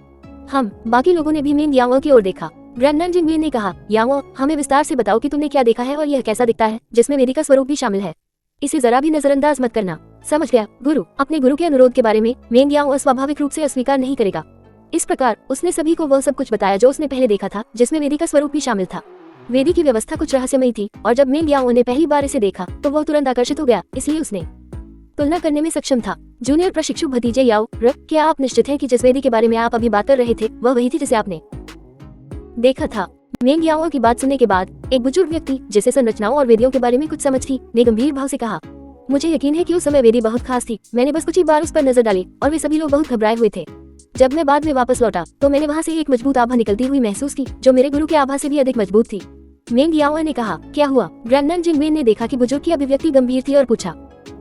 हम बाकी लोगों ने भी मिंग याओ की ओर देखा। ग्रैंडन जिंगवेन ने कहा, याओ, हमें विस्तार से बताओ कि तुमने क्या देखा है और यह कैसा दिखता है, जिसमें वेदी का स्वरूप भी शामिल है। इसे जरा भी नजरअंदाज मत करना। समझ गया गुरु। अपने गुरु के अनुरोध के बारे में मिंग याओ अस्वाभाविक रूप से अस्वीकार नहीं करेगा। इस प्रकार उसने सभी को वह सब कुछ बताया जो उसने पहले देखा था, जिसमें वेदी का स्वरूप भी शामिल था। वेदी की व्यवस्था कुछ रहस्यमयी थी और जब मिंग याओ ने पहली बार इसे देखा तो वह तुरंत आकर्षित हो गया, इसलिए उसने तुलना करने में सक्षम था। जूनियर प्रशिक्षु भतीजे याओ, क्या आप निश्चित हैं कि जिस वेदी के बारे में आप अभी बात कर रहे थे वह वही थी जिसे आपने देखा था? मिंग याओ की बात सुनने के बाद एक बुजुर्ग व्यक्ति, जिसे संरचनाओं और वेदियों के बारे में कुछ समझ थी, ने गंभीर भाव से कहा, मुझे यकीन है कि उस समय वेदी बहुत खास थी। मैंने बस कुछ ही बार उस पर नजर डाली और वे सभी लोग बहुत घबराए हुए थे। जब मैं बाद में वापस लौटा तो मैंने वहाँ से एक मजबूत आभा निकलती हुई महसूस की, जो मेरे गुरु के आभा से भी अधिक मजबूत थी। मिंग याओ ने कहा, क्या हुआ? ग्रैंडन जिंगवेन ने देखा कि बुजुर्ग की अभिव्यक्ति गंभीर थी और पूछा।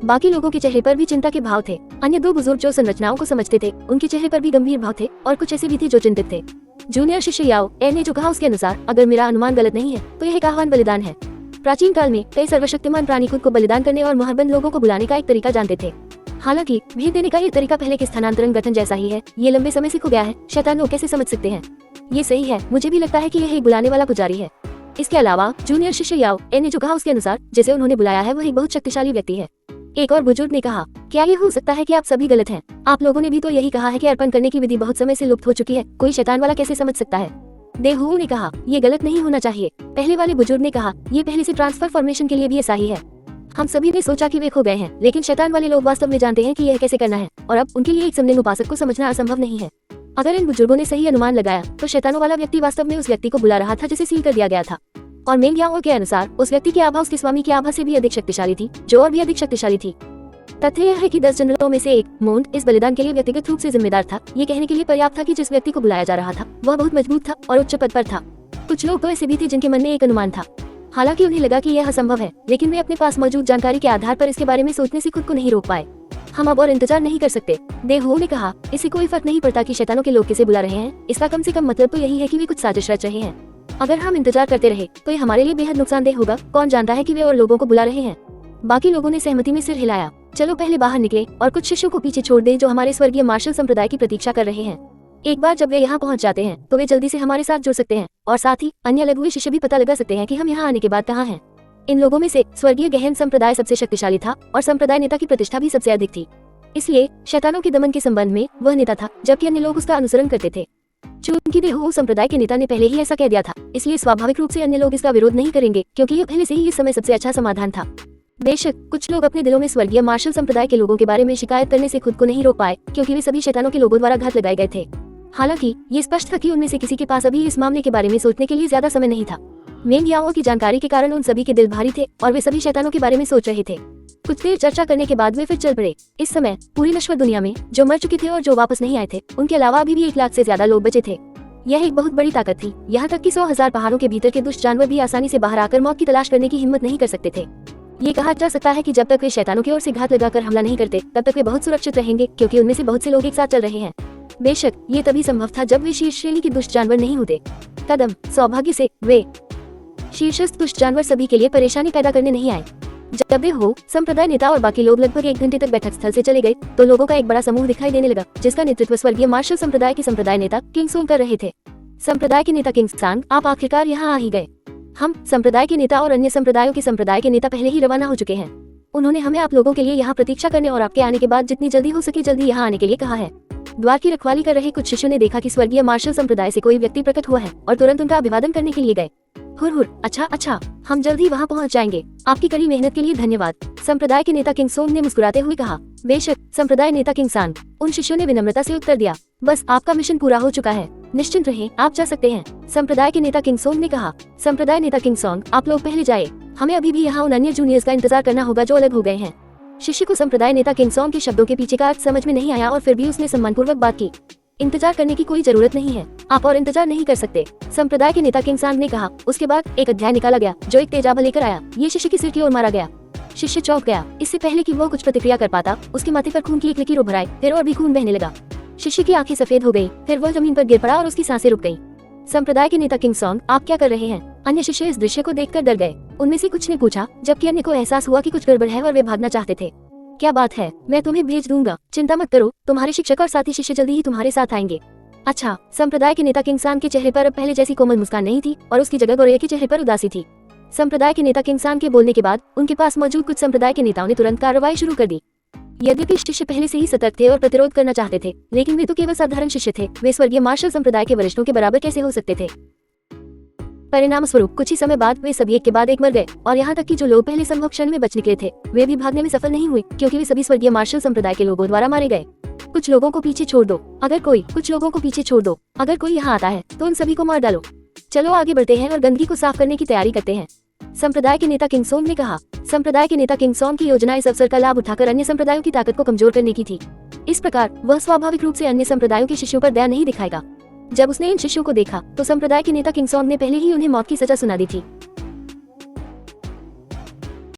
बाकी लोगों के चेहरे पर भी चिंता के भाव थे। अन्य दो बुजुर्ग जो संरचनाओं को समझते थे, उनके चेहरे पर भी गंभीर भाव थे और कुछ ऐसे भी थे जो चिंतित थे। जूनियर शिष्य याओ ने जो कहा उसके अनुसार, अगर मेरा अनुमान गलत नहीं है तो यह एक आह्वान बलिदान है। प्राचीन काल में कई सर्वशक्तिमान प्राणी खुद को बलिदान करने और मोहरबंद लोगों को बुलाने का एक तरीका जानते थे। हालांकि भेद देने का ये तरीका पहले के स्थानांतरण गठन जैसा ही है। ये लंबे समय से खो गया है। शैतान लोग कैसे समझ सकते हैं? ये सही है, मुझे भी लगता है कि यह एक बुलाने वाला पुजारी है। इसके अलावा जूनियर शिष्य याओ ने जो कहा उसके अनुसार, जिसे उन्होंने बुलाया है वह एक बहुत शक्तिशाली व्यक्ति है। एक और बुजुर्ग ने कहा, क्या ये हो सकता है कि आप सभी गलत हैं? आप लोगों ने भी तो यही कहा है कि अर्पण करने की विधि बहुत समय से लुप्त हो चुकी है। कोई शैतान वाला कैसे समझ सकता है? देहू ने कहा, ये गलत नहीं होना चाहिए। पहले वाले बुजुर्ग ने कहा, ये पहले से ट्रांसफर फॉर्मेशन के लिए भी ऐसा ही है। हम सभी ने सोचा कि वे खो गए हैं, लेकिन शैतान वाले लोग वास्तव में जानते हैं कि यह कैसे करना है और अब उनके लिए एक समन्वय उपासक को समझना असंभव नहीं है। अगर इन बुजुर्गों ने सही अनुमान लगाया तो शैतानों वाला व्यक्ति वास्तव में उस व्यक्ति को बुला रहा था जिसे सील कर दिया गया था, और मेंग याओ के अनुसार उस व्यक्ति की आभा उसके स्वामी की आभा से भी अधिक शक्तिशाली थी, जो और भी अधिक शक्तिशाली थी। तथ्य यह है कि 10 जनरलों में से एक मोंड इस बलिदान के लिए व्यक्तिगत रूप से जिम्मेदार था। ये कहने के लिए पर्याप्त था कि जिस व्यक्ति को बुलाया जा रहा था वह बहुत मजबूत था और उच्च पद पर था। कुछ लोग तो ऐसे भी थे जिनके मन में एक अनुमान था, हालांकि उन्हें लगा कि यह असंभव है, लेकिन वे अपने पास मौजूद जानकारी के आधार पर इसके बारे में सोचने से खुद को नहीं रोक पाए। हम अब और इंतजार नहीं कर सकते, देवहो ने कहा। इससे कोई फर्क नहीं पड़ता कि शैतानों के लोग किसे बुला रहे हैं, इसका कम से कम मतलब तो यही है कि वे कुछ साजिश रच रहे हैं। अगर हम इंतजार करते रहे तो ये हमारे लिए बेहद नुकसानदेह होगा। कौन जानता है कि वे और लोगों को बुला रहे हैं। बाकी लोगों ने सहमति में सिर हिलाया। चलो पहले बाहर निकले और कुछ शिष्यों को पीछे छोड़ दें जो हमारे स्वर्गीय मार्शल संप्रदाय की प्रतीक्षा कर रहे हैं। एक बार जब वे यहाँ पहुँच जाते हैं तो वे जल्दी से हमारे साथ जुड़ सकते हैं, और साथ ही अन्य अलग हुए शिष्य भी पता लगा सकते हैं कि हम यहाँ आने के बाद कहाँ हैं। इन लोगों में से स्वर्गीय गहन संप्रदाय सबसे शक्तिशाली था और संप्रदाय नेता की प्रतिष्ठा भी सबसे अधिक थी। इसलिए शैतानों के दमन के संबंध में वह नेता था, जबकि अन्य लोग उसका अनुसरण करते थे। चूंकि देवहो संप्रदाय के नेता ने पहले ही ऐसा कह दिया था, इसलिए स्वाभाविक रूप से अन्य लोग इसका विरोध नहीं करेंगे, क्योंकि यह पहले से ही इस समय सबसे अच्छा समाधान था। बेशक कुछ लोग अपने दिलों में स्वर्गीय मार्शल संप्रदाय के लोगों के बारे में शिकायत करने से खुद को नहीं रोक पाए, क्योंकि वे सभी शैतानों के लोगों द्वारा घात लगाए गए थे। हालांकि ये स्पष्ट था कि उनमें से किसी के पास अभी इस मामले के बारे में सोचने के लिए ज्यादा समय नहीं था। मेंग याओ की जानकारी के कारण उन सभी के दिल भारी थे और वे सभी शैतानों के बारे में सोच रहे थे। कुछ देर चर्चा करने के बाद वे फिर चल पड़े। इस समय पूरी नश्वर दुनिया में जो मर चुके थे और जो वापस नहीं आए थे, उनके अलावा अभी भी 1 लाख से ज्यादा लोग बचे थे। यह एक बहुत बड़ी ताकत थी, यहाँ तक कि 100,000 पहाड़ों के भीतर के दुष्ट जानवर भी आसानी से बाहर आकर मौत की तलाश करने की हिम्मत नहीं कर सकते थे। ये कहा जा सकता है कि जब तक वे शैतानों की ओर से घात लगाकर हमला नहीं करते तब तक वे बहुत सुरक्षित रहेंगे, क्योंकि उनमें से बहुत से लोग एक साथ चल रहे हैं। बेशक ये तभी संभव था जब वे शीर्ष श्रेणी के दुष्ट जानवर नहीं होते। कदम सौभाग्य से वे शीर्षस्थ दुष्ट जानवर सभी के लिए परेशानी पैदा करने नहीं आए। जब देवहो संप्रदाय नेता और बाकी लोग लगभग 1 घंटे तक बैठक स्थल से चले गए तो लोगों का एक बड़ा समूह दिखाई देने लगा, जिसका नेतृत्व स्वर्गीय मार्शल संप्रदाय के संप्रदाय नेता किंग सोंग कर रहे थे। संप्रदाय के नेता किंग सांग, आप आखिरकार यहाँ आ ही गए। हम संप्रदाय के नेता और अन्य संप्रदायों के संप्रदाय के नेता पहले ही रवाना हो चुके हैं। उन्होंने हमें आप लोगों के लिए यहाँ प्रतीक्षा करने और आपके आने के बाद जितनी जल्दी हो सके जल्दी यहाँ आने के लिए कहा है। द्वार की रखवाली कर रहे कुछ शिष्यों ने देखा कि स्वर्गीय मार्शल संप्रदाय से कोई व्यक्ति प्रकट हुआ है और तुरंत उनका अभिवादन करने के लिए गए। हुर हुर, अच्छा, हम जल्द ही वहाँ पहुँच जाएंगे। आपकी कड़ी मेहनत के लिए धन्यवाद, संप्रदाय के नेता किंग सोंग ने मुस्कुराते हुए कहा। बेशक, संप्रदाय नेता किंग सांग, उन शिष्यों ने विनम्रता से उत्तर दिया। बस आपका मिशन पूरा हो चुका है, निश्चिंत रहें, आप जा सकते हैं, संप्रदाय के नेता किंग सोंग ने कहा। संप्रदाय नेता किंग सोंग, आप लोग पहले जाए, हमें अभी भी यहाँ उन अन्य जूनियर्स का इंतजार करना होगा जो अलग हो गए हैं। शिष्य को संप्रदाय नेता किंग सोंग के शब्दों के पीछे का अर्थ समझ में नहीं आया और फिर भी उसने सम्मानपूर्वक बात की। इंतजार करने की कोई जरूरत नहीं है, आप और इंतजार नहीं कर सकते, संप्रदाय के नेता किंग सांग ने कहा। उसके बाद एक अध्याय निकाला गया जो एक तेजाब लेकर आया। ये शिष्य के सिर की ओर मारा गया। शिष्य चौंक गया। इससे पहले कि वो कुछ प्रतिक्रिया कर पाता, उसके माथे पर खून की एक लकीर उभर आई, फिर और भी खून बहने लगा। शिष्य की आंखें सफेद हो गई, फिर वह जमीन पर गिर पड़ा और उसकी सांसें रुक गईं। संप्रदाय के नेता किंग सोंग, आप क्या कर रहे हैं? अन्य शिष्य इस दृश्य को देखकर डर गए। उनमें से कुछ ने पूछा, जबकि अन्य को एहसास हुआ कि कुछ गड़बड़ है और वे भागना चाहते थे। क्या बात है? मैं तुम्हें भेज दूंगा, चिंता मत करो, तुम्हारे शिक्षक और साथी शिष्य जल्दी ही तुम्हारे साथ आएंगे। अच्छा, संप्रदाय के नेता किंग सांग के चेहरे पर अब पहले जैसी कोमल मुस्कान नहीं थी और उसकी जगह गोरिया के चेहरे पर उदासी थी। संप्रदाय के नेता किंग सांग के बोलने के बाद उनके पास मौजूद कुछ संप्रदाय के नेताओं ने तुरंत कार्रवाई शुरू कर दी। यद्यपि शिष्य पहले से ही सतर्क थे और प्रतिरोध करना चाहते थे, लेकिन वे तो केवल साधारण शिष्य थे। वे स्वर्गीय मार्शल संप्रदाय के वरिष्ठों के बराबर कैसे हो सकते थे? परिणाम स्वरूप कुछ ही समय बाद वे सभी एक के बाद एक मर गए, और यहाँ तक कि जो लोग पहले संभव क्षण में बच निकले थे वे भी भागने में सफल नहीं हुए, क्योंकि वे सभी स्वर्गीय मार्शल संप्रदाय के लोगों द्वारा मारे गए। कुछ लोगों को पीछे छोड़ दो, कुछ लोगों को पीछे छोड़ दो। अगर कोई यहाँ आता है तो उन सभी को मार डालो। चलो आगे बढ़ते हैं और गंदगी को साफ करने की तैयारी करते हैं, संप्रदाय के नेता किंग सोंग ने कहा। संप्रदाय के नेता किंग सोंग की योजना इस अवसर का लाभ उठाकर अन्य संप्रदायों की ताकत को कमजोर करने की थी। इस प्रकार वह स्वाभाविक रूप से अन्य संप्रदायों के शिष्यों पर दया नहीं दिखाएगा। जब उसने इन शिष्यों को देखा तो संप्रदाय के नेता किंग सोंग ने पहले ही उन्हें मौत की सजा सुना दी थी।